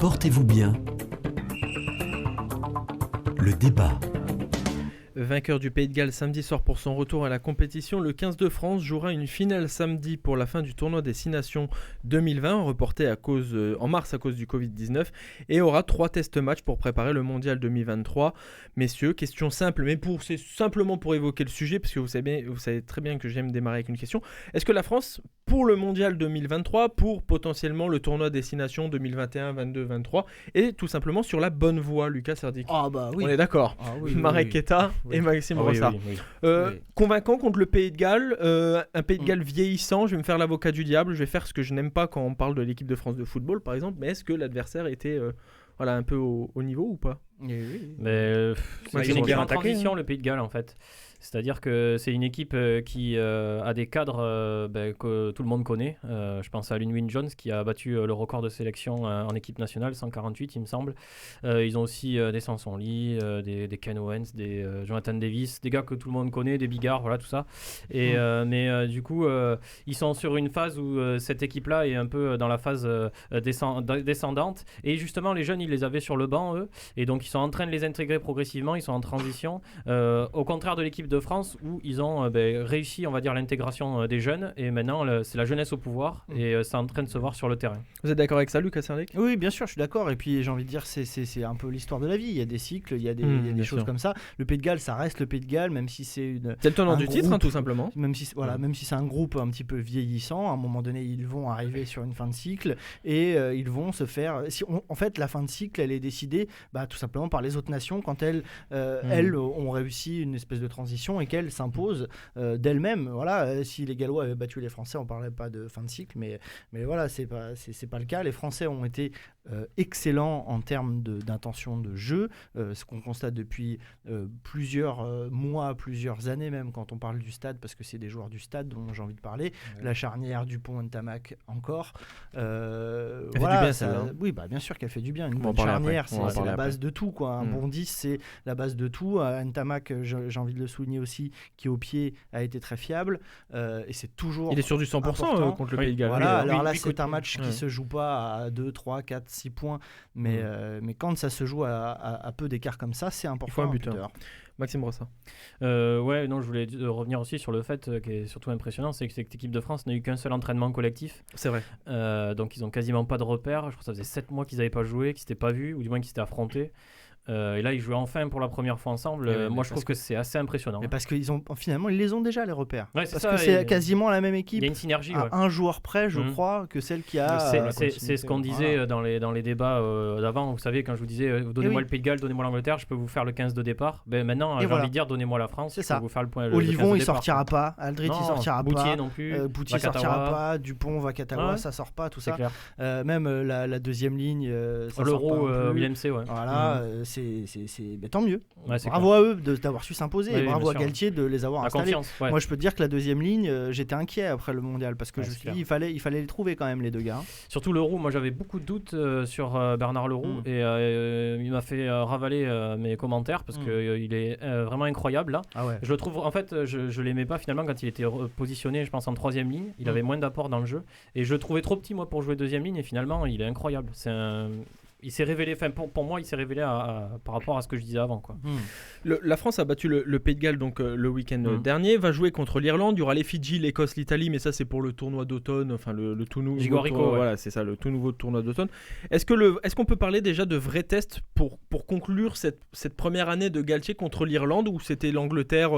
Portez-vous bien. Le débat. Vainqueur du Pays de Galles samedi soir pour son retour à la compétition, le 15 de France jouera une finale samedi pour la fin du tournoi des 6 Nations 2020, reporté en mars à cause du Covid-19, et aura 3 test matchs pour préparer le Mondial 2023. Messieurs, question simple, mais c'est simplement pour évoquer le sujet, parce que vous savez très bien que j'aime démarrer avec une question. Est-ce que la France, pour le Mondial 2023, pour potentiellement le tournoi des 6 Nations 2021, 22, 23, est tout simplement sur la bonne voie, Lucas Serdic? Ah bah oui. On est d'accord. Marek Keita et Maxime Brossard. Convaincant contre le Pays de Galles, un Pays de Galles vieillissant. Je vais me faire l'avocat du diable, je vais faire ce que je n'aime pas quand on parle de l'équipe de France de football par exemple, mais est-ce que l'adversaire était un peu au niveau ou pas? Mais c'est une équipe en transition, le Pays de Galles en fait. C'est-à-dire que c'est une équipe qui a des cadres que tout le monde connaît. Je pense à Lynn Jones qui a battu le record de sélection en équipe nationale, 148 il me semble. Ils ont aussi des Samson Lee, des Ken Owens, des Jonathan Davis, des gars que tout le monde connaît, des Bigard, voilà tout ça. Et, mais du coup, ils sont sur une phase où cette équipe-là est un peu dans la phase descendante. Et justement, les jeunes, ils les avaient sur le banc, eux. Et donc, ils sont en train de les intégrer progressivement, ils sont en transition. Au contraire de l'équipe de France où ils ont réussi, on va dire, l'intégration des jeunes, et maintenant c'est la jeunesse au pouvoir et c'est en train de se voir sur le terrain. Vous êtes d'accord avec ça, Lucas Serdic? Oui, bien sûr, je suis d'accord. Et puis j'ai envie de dire, c'est un peu l'histoire de la vie. Il y a des cycles, il y a des choses comme ça. Le Pays de Galles, ça reste le Pays de Galles, même si c'est le tenant du titre, tout simplement. Même si c'est un groupe un petit peu vieillissant, à un moment donné, ils vont arriver sur une fin de cycle et ils vont se faire. En fait, la fin de cycle, elle est décidée tout simplement par les autres nations quand elles ont réussi une espèce de transition et qu'elles s'imposent d'elles-mêmes. Voilà, si les Gallois avaient battu les Français, on ne parlerait pas de fin de cycle, mais voilà, c'est pas le cas. Les Français ont été excellents en termes d'intention de jeu, ce qu'on constate depuis plusieurs mois, plusieurs années même, quand on parle du stade, parce que c'est des joueurs du stade dont j'ai envie de parler. Ouais. La charnière Dupont-Ntamak encore. Elle fait du bien, celle-là. Oui, bien sûr qu'elle fait du bien. Une bonne charnière, c'est la base de tout, quoi. Un bon 10, c'est la base de tout. Ntamak, j'ai envie de le souligner aussi, qui au pied a été très fiable, et c'est toujours. Il est sur du 100% contre le Pays de Galles. Voilà, alors là, c'est un match qui se joue pas à 2, 3, 4, 6 points, mais quand ça se joue à peu d'écart comme ça, c'est important. Il faut un buteur. Maxime Brossard. Je voulais revenir aussi sur le fait qui est surtout impressionnant, c'est que cette équipe de France n'a eu qu'un seul entraînement collectif. C'est vrai. Donc ils ont quasiment pas de repères. Je crois que ça faisait 7 mois qu'ils n'avaient pas joué, qu'ils s'étaient pas vus, ou du moins qu'ils s'étaient affrontés. Et là, ils jouaient enfin pour la première fois ensemble. Moi, je trouve que c'est assez impressionnant. Mais parce qu'ils finalement, ils les ont déjà, les repères. Ouais, parce que c'est quasiment la même équipe. Il y a une synergie. À un joueur près, je crois, que celle qui a. C'est ce qu'on disait dans les débats d'avant. Vous savez, quand je vous disais, donnez-moi le Pays de Galles, donnez-moi l'Angleterre, je peux vous faire le 15 de départ. Maintenant, j'ai envie de dire, donnez-moi la France, je peux vous faire le point. Olivon, il sortira pas. Aldrit, il sortira pas. Boutier non plus. Boutier sortira pas. Dupont, Vakatawa, ça sort pas, tout ça. Même la deuxième ligne. L'Euro, William C. Voilà, c'est tant mieux. Bravo à eux d'avoir su s'imposer et bravo à Galtier de les avoir installés. Moi, je peux te dire que la deuxième ligne, j'étais inquiet après le mondial parce que je me suis dit il fallait les trouver quand même, les deux gars. Surtout Leroux, moi j'avais beaucoup de doutes sur Bernard Leroux et il m'a fait ravaler mes commentaires parce qu'il est vraiment incroyable là. Je le trouve, en fait, je l'aimais pas finalement quand il était positionné, je pense, en troisième ligne. Il avait moins d'apport dans le jeu et je le trouvais trop petit moi pour jouer deuxième ligne et finalement il est incroyable. Il s'est révélé, pour moi, il s'est révélé par rapport à ce que je disais avant, quoi. La France a battu le Pays de Galles le week-end dernier, va jouer contre l'Irlande. Il y aura les Fidji, l'Écosse, l'Italie, mais ça c'est pour le tournoi d'automne, enfin le tout nouveau tournoi, voilà, c'est ça, le tout nouveau tournoi d'automne. Est-ce qu'on peut parler déjà de vrais tests pour conclure cette première année de Galtier contre l'Irlande, où c'était l'Angleterre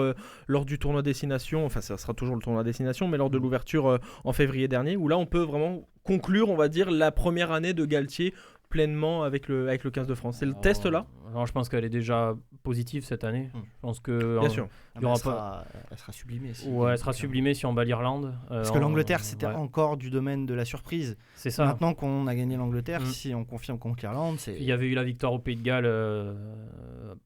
lors du tournoi Destination, enfin ça sera toujours le tournoi Destination, mais lors de l'ouverture en février dernier, où là on peut vraiment conclure, on va dire, la première année de Galtier pleinement avec le 15 de France. C'est le test là? Non, je pense qu'elle est déjà positive cette année. Je pense que bien sûr. Elle sera sublimée. Elle sera sublimée si on bat l'Irlande. Parce que l'Angleterre, c'était encore du domaine de la surprise. C'est ça. Maintenant qu'on a gagné l'Angleterre, si on confirme contre l'Irlande, il y avait eu la victoire au Pays de Galles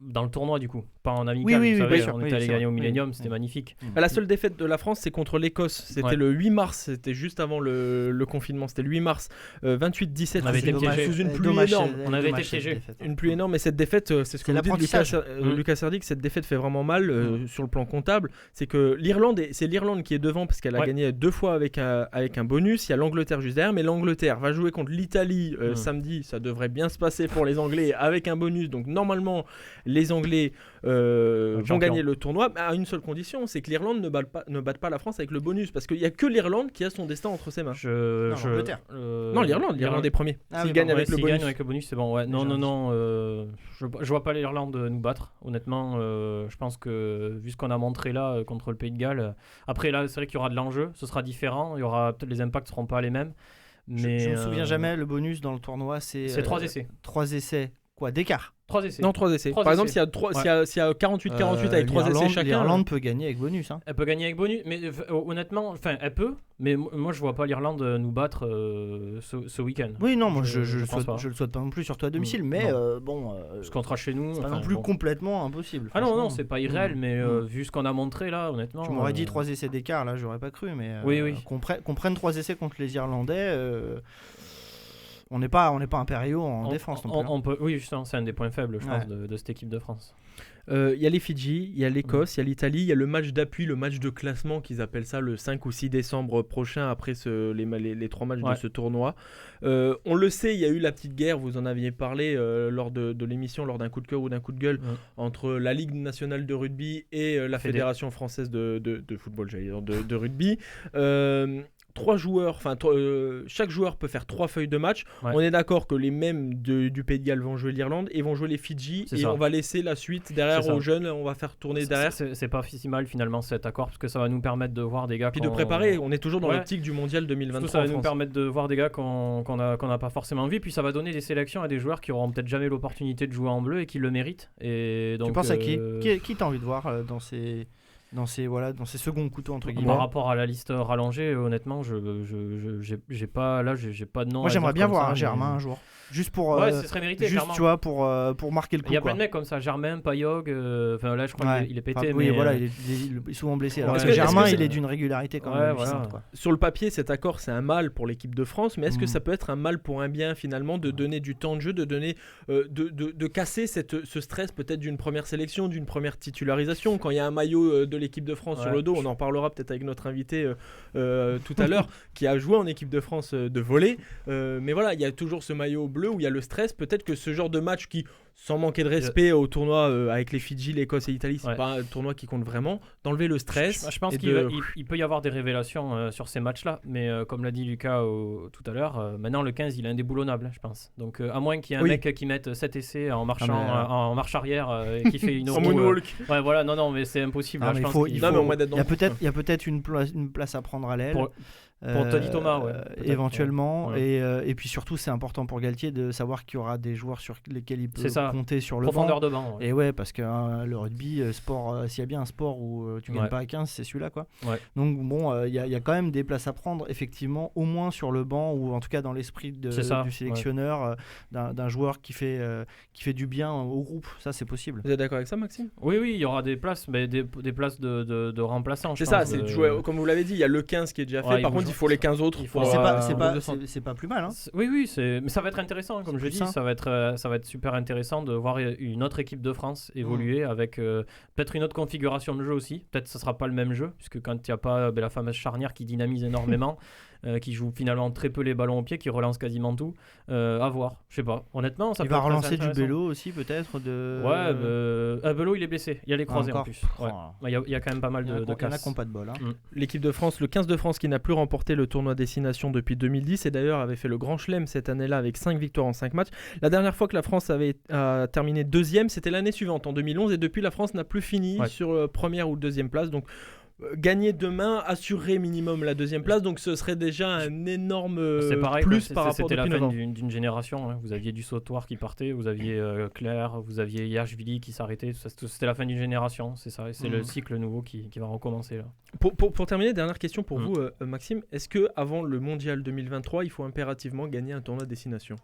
dans le tournoi du coup, pas en amical. Oui, vous savez, sûr, on était allé gagner au Millennium, c'était magnifique. La seule défaite de la France, c'est contre l'Écosse. C'était le 8 mars. C'était juste avant le confinement. C'était le 8 mars. 28-17 sous une pluie dommage, énorme. On avait dommage, été piégés. cette défaite. Une pluie énorme, et cette défaite, c'est ce que C'est vous dites, l'apprentissage. Lucas Serdi, que cette défaite fait vraiment mal sur le plan comptable. C'est que c'est l'Irlande qui est devant parce qu'elle a gagné 2 fois avec un bonus. Il y a l'Angleterre juste derrière, mais l'Angleterre va jouer contre l'Italie samedi. Ça devrait bien se passer pour les Anglais avec un bonus. Donc normalement, les Anglais vont gagner le tournoi à une seule condition, c'est que l'Irlande ne batte pas la France avec le bonus, parce qu'il n'y a que l'Irlande qui a son destin entre ses mains. l'Angleterre. Non, l'Irlande est premier. Ah S'ils oui, gagnent pardon. avec le s'ils bonus. gagnent avec le bonus, c'est bon. Ouais. Non, je vois pas l'Irlande nous battre. Honnêtement, je pense que vu ce qu'on a montré là contre le Pays de Galles, après là, c'est vrai qu'il y aura de l'enjeu, ce sera différent. Il y aura peut-être les impacts seront pas les mêmes. Mais Je me souviens jamais, le bonus dans le tournoi, c'est 3 essais. 3 essais, quoi, d'écart. 3 essais. Non, 3 essais. Trois Par exemple, essais. s'il y a 48-48 avec 3 essais chacun. L'Irlande peut gagner avec bonus. Hein. Elle peut gagner avec bonus, mais honnêtement, enfin, elle peut. Mais moi, je vois pas l'Irlande nous battre ce week-end. Oui, non, moi Je je pense pas. le souhaite pas non plus, surtout à domicile, mais bon, Ce qu'on sera chez nous. c'est pas enfin, non plus bon. complètement impossible. Ah non, franchement. c'est pas irréel, mais vu ce qu'on a montré là, honnêtement. Tu m'aurais dit 3 essais d'écart, là, j'aurais pas cru, mais Oui. qu'on prenne 3 essais contre les Irlandais, on n'est pas impériaux en défense non plus. On peut, oui, justement, c'est un des points faibles, je pense, de cette équipe de France. Il y a les Fidji, il y a l'Écosse, il y a l'Italie, il y a le match d'appui, le match de classement qu'ils appellent ça le 5 ou 6 décembre prochain après les 3 matchs de ce tournoi. On le sait, il y a eu la petite guerre, vous en aviez parlé lors de l'émission, lors d'un coup de cœur ou d'un coup de gueule, entre la Ligue nationale de rugby et la Fédération française de football, j'allais dire, de rugby. 3 joueurs, chaque joueur peut faire 3 feuilles de match. Ouais. On est d'accord que les mêmes du Pays de Galles vont jouer l'Irlande et vont jouer les Fidji, C'est et ça. on va laisser la suite derrière aux jeunes, on va faire tourner derrière. C'est pas si mal finalement cet accord, parce que ça va nous permettre de voir des gars. Puis de préparer, on est toujours dans Ouais. l'optique du mondial 2023. Surtout, ça va en nous France. permettre de voir des gars qu'on n'a pas forcément vu, puis ça va donner des sélections à des joueurs qui auront peut-être jamais l'opportunité de jouer en bleu et qui le méritent. Et donc, Tu penses à qui t'as envie de voir dans ces seconds couteaux entre guillemets? par rapport à la liste rallongée, honnêtement, j'ai pas de nom. Moi à j'aimerais dire bien comme voir ça, mais- Germain un jour, juste pour Ouais, ce serait mérité. juste clairement. tu vois pour marquer le coup. Il y a plein quoi. de mecs comme ça, Germain, Payog. Enfin là, je crois Ouais. qu'il est pété. Enfin, mais oui, voilà, il est souvent blessé. Alors Ouais. que Est-ce que Germain, c'est- il est d'une régularité quand Ouais, même voilà. hallucinante, quoi. Sur le papier, cet accord, c'est un mal pour l'équipe de France, mais est-ce que Mm. ça peut être un mal pour un bien finalement, de donner du temps de jeu, de donner, de casser ce stress peut-être d'une première sélection, d'une première titularisation, quand il y a un maillot de l'équipe de France sur Ouais. le dos. On en parlera peut-être avec notre invité tout à l'heure, qui a joué en équipe de France de volley. Mais voilà, il y a toujours ce maillot bleu où il y a le stress. Peut-être que ce genre de match qui, sans manquer de respect au tournoi avec les Fidji, l'Écosse et l'Italie, c'est Ouais. pas un tournoi qui compte vraiment, d'enlever le stress. Je pense et qu'il il peut y avoir des révélations sur ces matchs-là, mais comme l'a dit Lucas tout à l'heure, maintenant le 15 il est indéboulonnable, je pense. Donc à moins qu'il y ait un Oui. mec qui mette 7 essais en marchant Ah, en marche arrière et qui fait une En euro, moonwalk. ouais voilà, non mais c'est impossible. Ah, là, mais je il pense faut, qu'il- il Non, mais faut- on va être dans il y a le- peut-être une place à prendre à l'aile. Pour Tony Thomas, ouais, peut-être, éventuellement. ouais. Et puis surtout, c'est important pour Galtier de savoir qu'il y aura des joueurs sur lesquels il peut C'est ça. compter sur le profondeur banc. de banc. Ouais. Et ouais, parce que le rugby, sport, s'il y a bien un sport où tu gagnes Ouais. pas à 15, c'est celui-là, quoi. Ouais. Donc bon, il y a quand même des places à prendre, effectivement, au moins sur le banc, ou en tout cas dans l'esprit C'est ça, du sélectionneur, d'un joueur qui fait du bien au groupe. Ça, c'est possible. Vous êtes d'accord avec ça, Maxime? Oui, il y aura des places, mais des places de remplaçants. je C'est ça, pense, c'est de jouer, comme vous l'avez dit, il y a le 15 qui est déjà fait. Ouais, Par ils contre, vont il faut les 15 autres. il faut- pour, C'est pas plus mal, hein. Oui, mais ça va être intéressant, comme je plus dis, sain. ça va être super intéressant de voir une autre équipe de France évoluer avec peut-être une autre configuration de jeu aussi. Peut-être que ce sera pas le même jeu, puisque quand il n'y a pas la fameuse charnière qui dynamise énormément, qui joue finalement très peu les ballons au pied, qui relance quasiment tout, à voir. Je sais pas. Honnêtement, ça Il peut va être très relancer du intéressant. Bello aussi, peut-être. Bello, il est blessé. Il y a les croisés en Encore. plus. Ouais. Oh. Il y a quand même pas mal Il y en a de qui n'ont casses. pas de bol, hein. L'équipe de France, le 15 de France qui n'a plus remporté le tournoi Destination depuis 2010 et d'ailleurs avait fait le grand chelem cette année-là avec 5 victoires en 5 matchs. La dernière fois que la France avait terminé deuxième, c'était l'année suivante, en 2011, et depuis la France n'a plus fini sur première ou deuxième place. Donc gagner demain assurerait minimum la deuxième place, donc ce serait déjà un énorme C'est pareil, plus quoi. par rapport C'était la depuis fin 9 ans. d'une génération. Hein. Vous aviez du Sautoir qui partait, vous aviez Claire, vous aviez Yashvili qui s'arrêtait. C'était la fin d'une génération, c'est ça. Et c'est le cycle nouveau qui va recommencer là. Pour terminer, dernière question pour vous, Maxime. Est-ce que avant le mondial 2023, il faut impérativement gagner un tournoi Destination?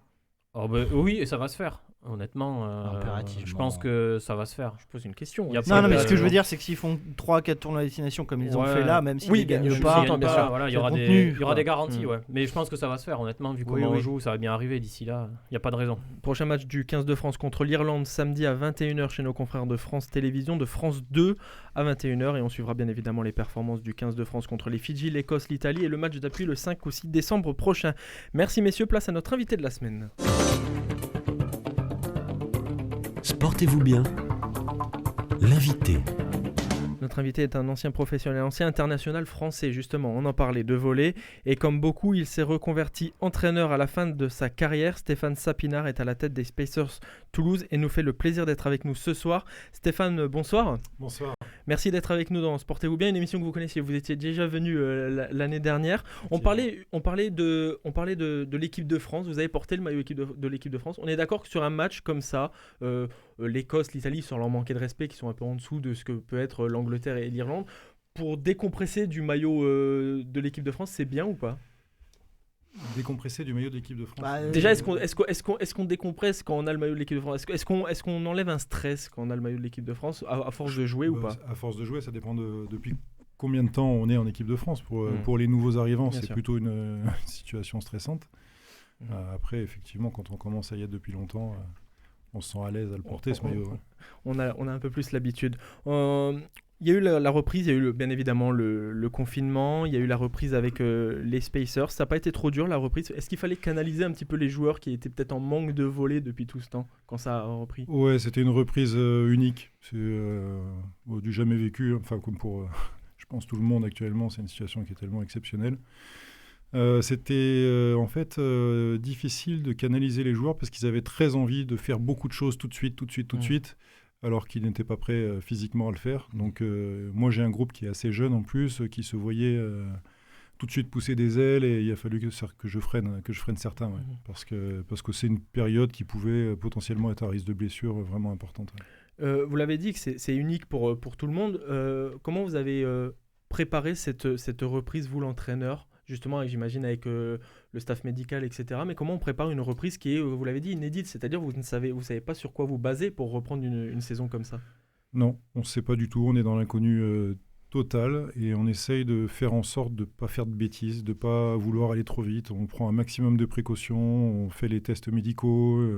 Oui, et ça va se faire. Honnêtement, Impérativement. je pense que ça va se faire. Je pose une question. Il y a ouais. pas Non, mais de- ce que je veux dire, c'est que s'ils font 3-4 tournois à destination comme ils ont Ouais. fait là, même s'ils Oui, ne gagnent je pas, entends, bien sûr. Voilà, il y c'est aura le des, contenu, il y aura quoi. des garanties, ouais. Mais je pense que ça va se faire, honnêtement, vu comment on joue, ça va bien arriver d'ici là. Il n'y a pas de raison. Prochain match du 15 de France contre l'Irlande samedi à 21h chez nos confrères de France Télévisions, de France 2 à 21h. Et on suivra bien évidemment les performances du 15 de France contre les Fidji, l'Écosse, l'Italie et le match d'appui le 5 ou 6 décembre prochain. Merci messieurs, place à notre invité de la semaine. Sportez-vous bien. L'invité. Notre invité est un ancien professionnel, ancien international français, justement, on en parlait de volley. Et comme beaucoup, il s'est reconverti entraîneur à la fin de sa carrière. Stéphane Sapinard est à la tête des Spacers Toulouse et nous fait le plaisir d'être avec nous ce soir. Stéphane, bonsoir. Bonsoir. Merci d'être avec nous dans Sportez-vous bien, une émission que vous connaissiez. Vous étiez déjà venu l'année dernière. On parlait de l'équipe de France. Vous avez porté le maillot de l'équipe de France. On est d'accord que sur un match comme ça, l'Écosse, l'Italie, sans leur manquer de respect, qui sont un peu en dessous de ce que peut être l'Angleterre et l'Irlande, pour décompresser du maillot de l'équipe de France, c'est bien ou pas ? Décompressé du maillot de l'équipe de France. Déjà, est-ce qu'on décompresse quand on a le maillot de l'équipe de France ? Est-ce qu'on enlève un stress quand on a le maillot de l'équipe de France à force de jouer ou pas ? À force de jouer, ça dépend depuis combien de temps on est en équipe de France. Pour les nouveaux arrivants, Bien c'est sûr. plutôt une situation stressante. Après, effectivement, quand on commence à y être depuis longtemps, on se sent à l'aise à le porter, ce maillot. Ouais. On a un peu plus l'habitude. Il y a eu la reprise, il y a eu bien évidemment le confinement, il y a eu la reprise avec les Spacers. Ça n'a pas été trop dur la reprise. Est-ce qu'il fallait canaliser un petit peu les joueurs qui étaient peut-être en manque de volley depuis tout ce temps quand ça a repris ? Ouais, c'était une reprise unique. C'est du jamais vécu. Enfin, comme pour, je pense, tout le monde actuellement, c'est une situation qui est tellement exceptionnelle. C'était en fait difficile de canaliser les joueurs parce qu'ils avaient très envie de faire beaucoup de choses tout de suite, alors qu'ils n'étaient pas prêts physiquement à le faire. Donc moi j'ai un groupe qui est assez jeune en plus, qui se voyait tout de suite pousser des ailes et il a fallu que je freine certains, ouais, parce que c'est une période qui pouvait potentiellement être à risque de blessure vraiment importante. Ouais. Vous l'avez dit que c'est unique pour tout le monde. Comment vous avez préparé cette reprise, vous l'entraîneur ? Justement, j'imagine avec le staff médical, etc. Mais comment on prépare une reprise qui est, vous l'avez dit, inédite ? C'est-à-dire vous ne savez pas sur quoi vous baser pour reprendre une saison comme ça ? Non, on ne sait pas du tout. On est dans l'inconnu total et on essaye de faire en sorte de ne pas faire de bêtises, de ne pas vouloir aller trop vite. On prend un maximum de précautions, on fait les tests médicaux,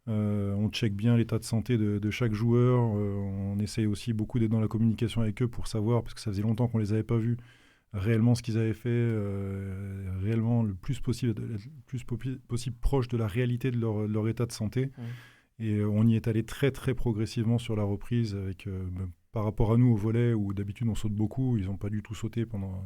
on check bien l'état de santé de chaque joueur. On essaye aussi beaucoup d'être dans la communication avec eux pour savoir, parce que ça faisait longtemps qu'on ne les avait pas vus, réellement ce qu'ils avaient fait, réellement le plus possible proche de la réalité de leur état de santé. Et on y est allé très très progressivement sur la reprise avec, par rapport à nous au volley où d'habitude on saute beaucoup, ils n'ont pas du tout sauté pendant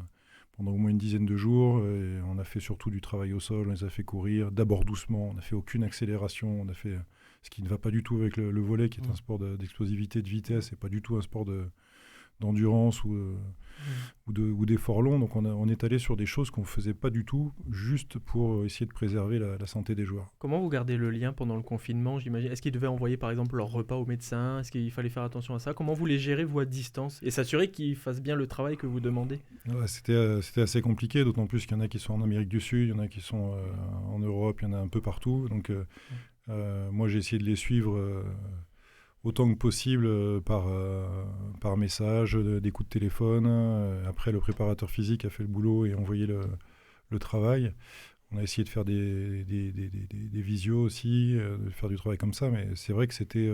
au moins une dizaine de jours. Et on a fait surtout du travail au sol, on les a fait courir, d'abord doucement, on n'a fait aucune accélération, on a fait ce qui ne va pas du tout avec le volley qui est un sport d'explosivité, de vitesse et pas du tout un sport d'endurance ou d'efforts longs. Donc on est allé sur des choses qu'on ne faisait pas du tout, juste pour essayer de préserver la santé des joueurs. Comment vous gardez le lien pendant le confinement, j'imagine ? Est-ce qu'ils devaient envoyer par exemple leur repas au médecin ? Est-ce qu'il fallait faire attention à ça ? Comment vous les gérez, vous, à distance ? Et s'assurer qu'ils fassent bien le travail que vous demandez ? Ouais, c'était assez compliqué, d'autant plus qu'il y en a qui sont en Amérique du Sud, il y en a qui sont en Europe, il y en a un peu partout. Donc moi j'ai essayé de les suivre autant que possible par message, des coups de téléphone. Après, le préparateur physique a fait le boulot et envoyé le travail. On a essayé de faire des visios aussi, de faire du travail comme ça, mais c'est vrai que c'était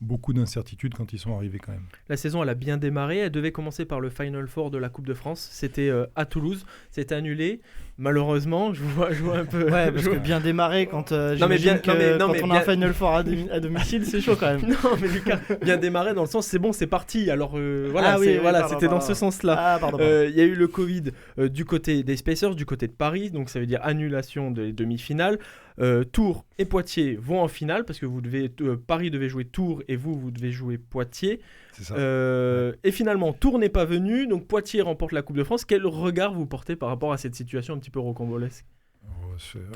beaucoup d'incertitudes quand ils sont arrivés quand même. La saison, elle a bien démarré. Elle devait commencer par le Final Four de la Coupe de France. C'était à Toulouse. C'était annulé. Malheureusement, je vous vois un peu... Ouais, parce que bien démarrer quand on a un Final Four à domicile, c'est chaud quand même. Non, mais Lucas, bien démarrer dans le sens, c'est bon, c'est parti. Alors voilà, c'était dans ce sens-là. Il y a eu le Covid du côté des Spacers, du côté de Paris. Donc ça veut dire annulation des demi-finales. Tours et Poitiers vont en finale parce que Paris devait jouer Tours et vous devez jouer Poitiers. C'est ça. Et finalement, Tours n'est pas venu, donc Poitiers remporte la Coupe de France. Quel regard vous portez par rapport à cette situation un petit peu rocambolesque ?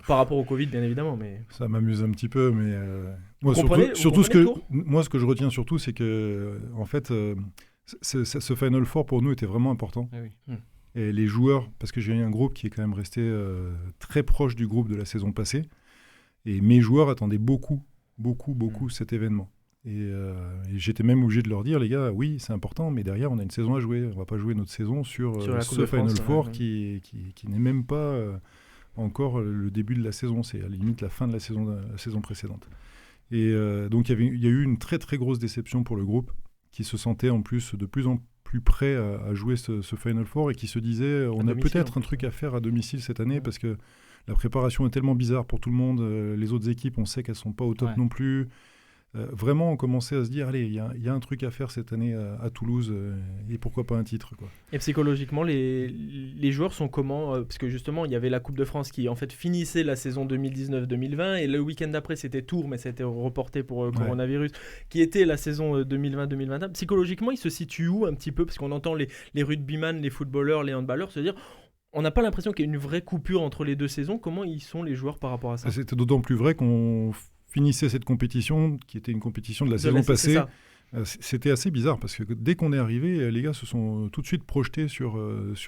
Par rapport au Covid, bien évidemment, mais... Ça m'amuse un petit peu, mais moi, surtout ce que je retiens surtout, c'est que en fait, ce Final Four pour nous était vraiment important. Ah oui. Et les joueurs, parce que j'ai eu un groupe qui est quand même resté très proche du groupe de la saison passée, et mes joueurs attendaient beaucoup beaucoup cet événement. Et j'étais même obligé de leur dire, les gars, oui, c'est important, mais derrière, on a une saison à jouer. On ne va pas jouer notre saison sur ce Final Four qui n'est même pas encore le début de la saison. C'est à la limite la fin de la saison précédente. Et donc, il y a eu une très, très grosse déception pour le groupe qui se sentait en plus de plus en plus prêt à jouer ce Final Four et qui se disait, on a peut-être un truc à faire à domicile cette année parce que la préparation est tellement bizarre pour tout le monde. Les autres équipes, on sait qu'elles ne sont pas au top non plus. Vraiment, on commençait à se dire, allez, il y a un truc à faire cette année à Toulouse, et pourquoi pas un titre, quoi. Et psychologiquement, les joueurs sont comment parce que justement, il y avait la Coupe de France qui en fait finissait la saison 2019-2020, et le week-end d'après, c'était Tours, mais ça a été reporté pour coronavirus, qui était la saison 2020-2021. Psychologiquement, ils se situent où un petit peu, parce qu'on entend les rugbyman, les footballeurs, les handballeurs se dire... On n'a pas l'impression qu'il y a une vraie coupure entre les deux saisons. Comment ils sont les joueurs par rapport à ça ? C'était d'autant plus vrai qu'on finissait cette compétition, qui était une compétition de la saison passée. C'était assez bizarre, parce que dès qu'on est arrivé, les gars se sont tout de suite projetés sur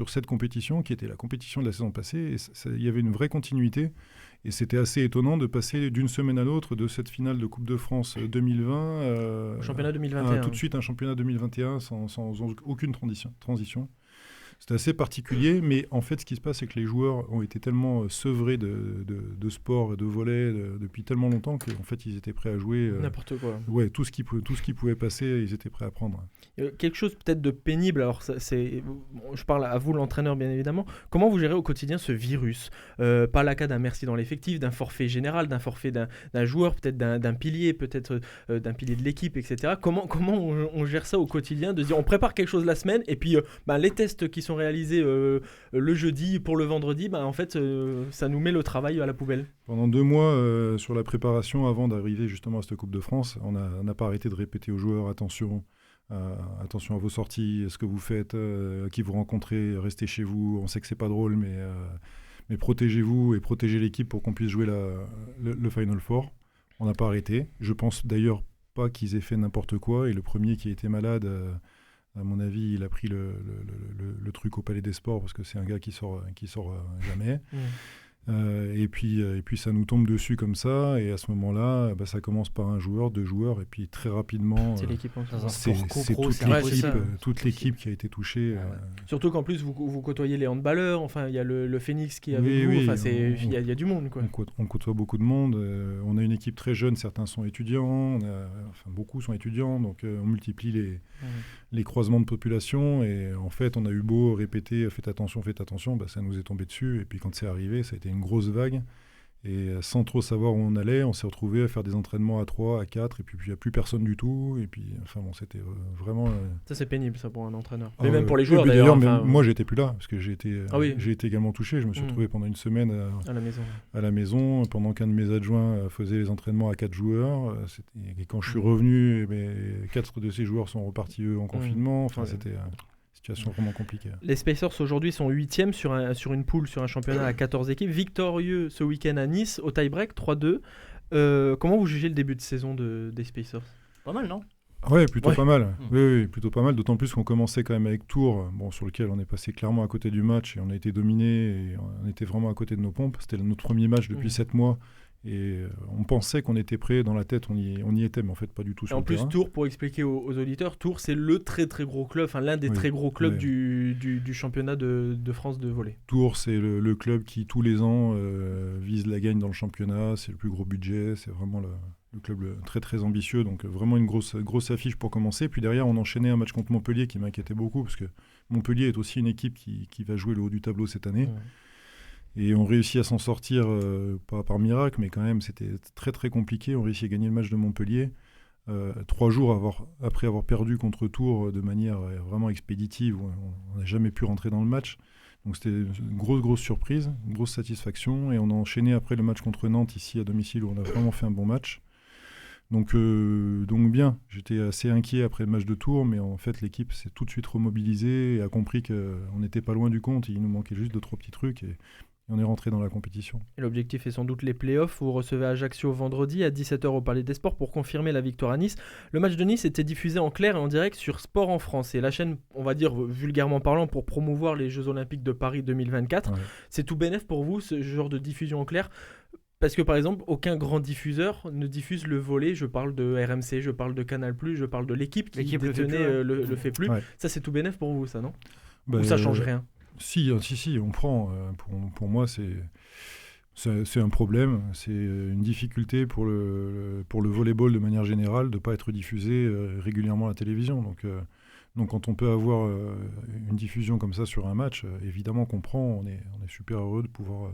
cette compétition, qui était la compétition de la saison passée. Il y avait une vraie continuité. Et c'était assez étonnant de passer d'une semaine à l'autre de cette finale de Coupe de France 2020 championnat 2021. Tout de suite un championnat 2021 sans aucune transition. C'était assez particulier, mais en fait, ce qui se passe, c'est que les joueurs ont été tellement sevrés de sport et de volley depuis tellement longtemps qu'en fait, ils étaient prêts à jouer. N'importe quoi. Ouais, tout ce qui pouvait passer, ils étaient prêts à prendre. Quelque chose peut-être de pénible, alors je parle à vous, l'entraîneur, bien évidemment. Comment vous gérez au quotidien ce virus ? Pas le cas d'un merci dans l'effectif, d'un forfait général, d'un forfait d'un joueur, peut-être d'un pilier, d'un pilier de l'équipe, etc. Comment on gère ça au quotidien ? De dire, on prépare quelque chose la semaine, et puis les tests qui sont réalisés le jeudi pour le vendredi, en fait ça nous met le travail à la poubelle. Pendant 2 mois sur la préparation avant d'arriver justement à cette Coupe de France, on n'a pas arrêté de répéter aux joueurs, attention à vos sorties, ce que vous faites, qui vous rencontrez, restez chez vous, on sait que c'est pas drôle, mais protégez-vous et protégez l'équipe pour qu'on puisse jouer le Final Four. On n'a pas arrêté. Je pense d'ailleurs pas qu'ils aient fait n'importe quoi, et le premier qui a été malade, à mon avis, il a pris le truc au Palais des Sports, parce que c'est un gars qui sort jamais. Et puis ça nous tombe dessus comme ça, et à ce moment-là, ça commence par un joueur, 2 joueurs, et puis très rapidement, c'est l'équipe c'est toute l'équipe qui a été touchée. Surtout qu'en plus vous côtoyez les handballeurs, enfin il y a le Phoenix qui est avec vous, enfin il y a du monde, quoi. On côtoie beaucoup de monde, on a une équipe très jeune, certains sont étudiants, beaucoup sont étudiants, donc on multiplie les croisements de population, et en fait on a eu beau répéter faites attention, ça nous est tombé dessus, et puis quand c'est arrivé, ça a été une grosse vague, et sans trop savoir où on allait, on s'est retrouvé à faire des entraînements à 3, à 4, et puis il n'y a plus personne du tout, et puis c'était vraiment... Ça c'est pénible, ça, pour un entraîneur, mais même pour les joueurs d'ailleurs. Moi j'étais plus là, parce que j'ai été également touché, je me suis retrouvé pendant une semaine à la maison, pendant qu'un de mes adjoints faisait les entraînements à 4 joueurs, et quand je suis revenu, 4 de ces joueurs sont repartis eux en confinement, c'était... situation vraiment compliquée. Les Spacers aujourd'hui sont 8e sur une poule, sur un championnat à 14 équipes, victorieux ce week-end à Nice au tie-break 3-2. Comment vous jugez le début de saison des Spacers ? Pas mal, non ? Ouais, plutôt pas mal. Oui, plutôt pas mal, d'autant plus qu'on commençait quand même avec Tours, sur lequel on est passé clairement à côté du match, et on a été dominé, et on était vraiment à côté de nos pompes. C'était notre premier match depuis 7 mois. Et on pensait qu'on était prêt, dans la tête on y était, mais en fait pas du tout sur le terrain. En plus, Tours, pour expliquer aux auditeurs, Tours c'est le très très gros club, l'un des très gros clubs du championnat de France de volley. Tours c'est le club qui tous les ans vise la gagne dans le championnat, c'est le plus gros budget, c'est vraiment le club très très ambitieux, donc vraiment une grosse affiche pour commencer. Puis derrière on enchaînait un match contre Montpellier qui m'inquiétait beaucoup, parce que Montpellier est aussi une équipe qui va jouer le haut du tableau cette année. Et on réussit à s'en sortir, pas par miracle, mais quand même, c'était très très compliqué. On réussit à gagner le match de Montpellier 3 jours après avoir perdu contre Tours de manière vraiment expéditive. On n'a jamais pu rentrer dans le match. Donc c'était une grosse surprise, une grosse satisfaction. Et on a enchaîné après le match contre Nantes, ici à domicile, où on a vraiment fait un bon match. Donc bien, j'étais assez inquiet après le match de Tours, mais en fait l'équipe s'est tout de suite remobilisée et a compris qu'on n'était pas loin du compte. Il nous manquait juste 2-3 petits trucs, et on est rentré dans la compétition. Et l'objectif est sans doute les playoffs. Vous recevez Ajaccio vendredi à 17h au Palais des Sports pour confirmer la victoire à Nice. Le match de Nice était diffusé en clair et en direct sur Sport en France. Et la chaîne, on va dire vulgairement parlant, pour promouvoir les Jeux Olympiques de Paris 2024. Ouais. C'est tout bénef pour vous, ce genre de diffusion en clair ? Parce que par exemple, aucun grand diffuseur ne diffuse le volley. Je parle de RMC, je parle de Canal+, je parle de l'équipe qui détenait le fait plus. Ouais. Ça, c'est tout bénef pour vous, ça, non ? Bah, Ou ça change rien ? Si, on prend. Pour moi, c'est un problème. C'est une difficulté pour le volleyball de manière générale de ne pas être diffusé régulièrement à la télévision. Donc quand on peut avoir une diffusion comme ça sur un match, évidemment qu'on prend, on est super heureux de pouvoir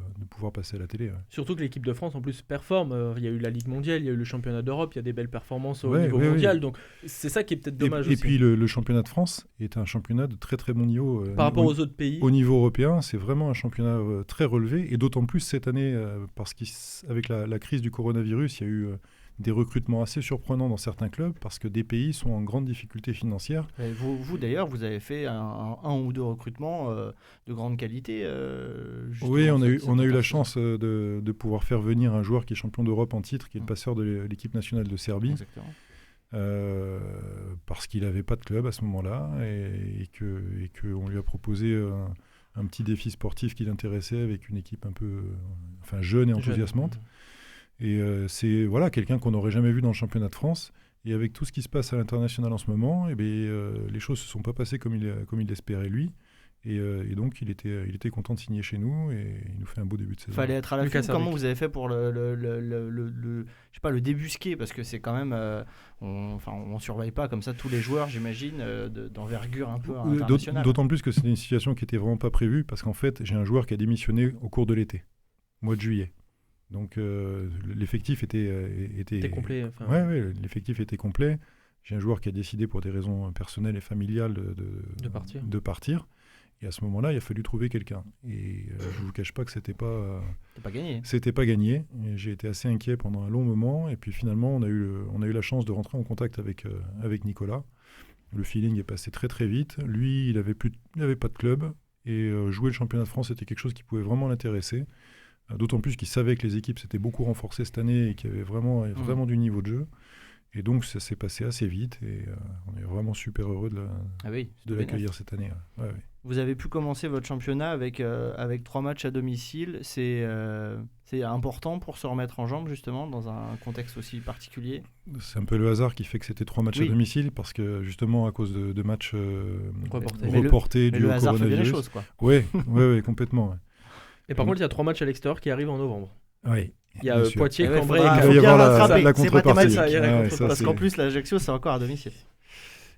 passer à la télé. Ouais. Surtout que l'équipe de France en plus performe. Il y a eu la Ligue mondiale, il y a eu le championnat d'Europe, il y a des belles performances au niveau mondial. Oui. Donc c'est ça qui est peut-être dommage aussi. Et puis le championnat de France est un championnat de très très bon niveau. Par rapport aux autres pays. Au niveau européen, c'est vraiment un championnat très relevé. Et d'autant plus cette année, parce qu'avec la crise du coronavirus, il y a eu... des recrutements assez surprenants dans certains clubs parce que des pays sont en grande difficulté financière. Et vous d'ailleurs, vous avez fait un ou deux recrutements de grande qualité. Oui, on a eu la chance de pouvoir faire venir un joueur qui est champion d'Europe en titre, qui est le passeur de l'équipe nationale de Serbie. Exactement. Parce qu'il n'avait pas de club à ce moment-là et qu'on lui a proposé un petit défi sportif qui l'intéressait avec une équipe un peu jeune et enthousiasmante. Et c'est quelqu'un qu'on n'aurait jamais vu dans le championnat de France. Et avec tout ce qui se passe à l'international en ce moment, les choses ne se sont pas passées comme il l'espérait lui. Et donc il était content de signer chez nous et il nous fait un beau début de saison. Fallait être à l'affût. Comment vous avez fait pour le débusquer, parce que c'est quand même on surveille pas comme ça tous les joueurs, j'imagine, d'envergure un peu internationale. D'autant plus que c'était une situation qui était vraiment pas prévue, parce qu'en fait j'ai un joueur qui a démissionné au cours de l'été, mois de juillet. Donc l'effectif était complet. Ouais, l'effectif était complet. J'ai un joueur qui a décidé pour des raisons personnelles et familiales de partir. Et à ce moment-là, il a fallu trouver quelqu'un. Et je ne vous cache pas que c'était pas gagné. C'était pas gagné. Et j'ai été assez inquiet pendant un long moment. Et puis finalement, on a eu la chance de rentrer en contact avec Nicolas. Le feeling est passé très très vite. Lui, il avait pas de club. Et jouer le championnat de France, c'était quelque chose qui pouvait vraiment l'intéresser. D'autant plus qu'il savait que les équipes s'étaient beaucoup renforcées cette année et qu'il y avait vraiment du niveau de jeu. Et donc, ça s'est passé assez vite et on est vraiment super heureux de l'accueillir cette année. Ouais. Vous avez pu commencer votre championnat avec 3 matchs à domicile. C'est important pour se remettre en jambes, justement, dans un contexte aussi particulier. C'est un peu le hasard qui fait que c'était 3 matchs à domicile, parce que justement, à cause de matchs reportés du coronavirus. Mais le hasard fait bien les choses, quoi. Oui, complètement. Ouais. Et par contre, il y a 3 matchs à l'extérieur qui arrivent en novembre. Oui. Il y a Poitiers, Cambrai et Caen. Il faut bien rattraper. La contrepartie. Parce qu'en plus, l'Ajaccio, c'est encore à domicile.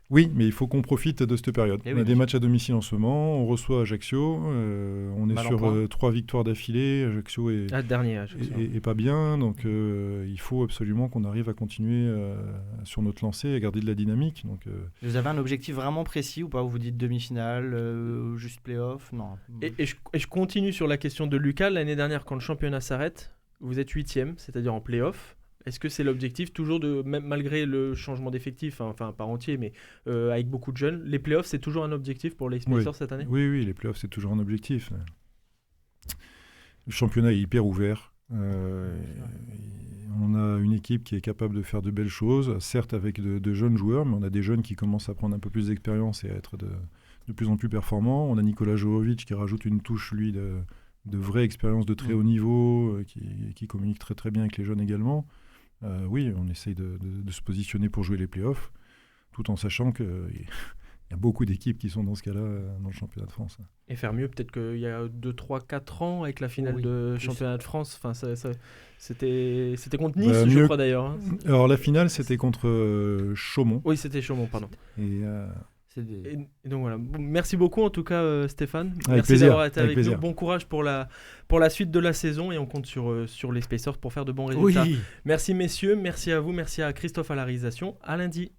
Oui, mais il faut qu'on profite de cette période. On a des matchs à domicile en ce moment. On reçoit Ajaccio. On est sur 3 victoires d'affilée. Ajaccio est pas bien. Donc, il faut absolument qu'on arrive à continuer sur notre lancée, à garder de la dynamique. Donc, Vous avez un objectif vraiment précis ou pas ? Vous dites demi-finale, juste play-off ? Non. Et je continue sur la question de Lucas. L'année dernière, quand le championnat s'arrête, vous êtes 8e, c'est-à-dire en play-off. Est-ce que c'est l'objectif, toujours même malgré le changement d'effectif, enfin pas entier, mais avec beaucoup de jeunes, les playoffs, c'est toujours un objectif pour les Spacers cette année ? Oui, les playoffs, c'est toujours un objectif. Le championnat est hyper ouvert. On a une équipe qui est capable de faire de belles choses, certes avec de jeunes joueurs, mais on a des jeunes qui commencent à prendre un peu plus d'expérience et à être de plus en plus performants. On a Nikola Jovovic qui rajoute une touche, lui, de vraie expérience de très haut niveau, qui communique très très bien avec les jeunes également. Oui, on essaye de se positionner pour jouer les playoffs, tout en sachant qu'il y a beaucoup d'équipes qui sont dans ce cas-là dans le championnat de France. Et faire mieux, peut-être qu'il y a 2, 3, 4 ans, avec la finale de championnat de France, c'était contre Nice, je crois d'ailleurs. Hein. Alors la finale, c'était contre Chaumont. Oui, c'était Chaumont, pardon. Et donc voilà. Bon, merci beaucoup en tout cas Stéphane. Merci d'avoir été avec nous. Bon courage pour la suite de la saison et on compte sur les Spacers pour faire de bons résultats. Oui. Merci messieurs, merci à vous, merci à Christophe à la réalisation. À lundi.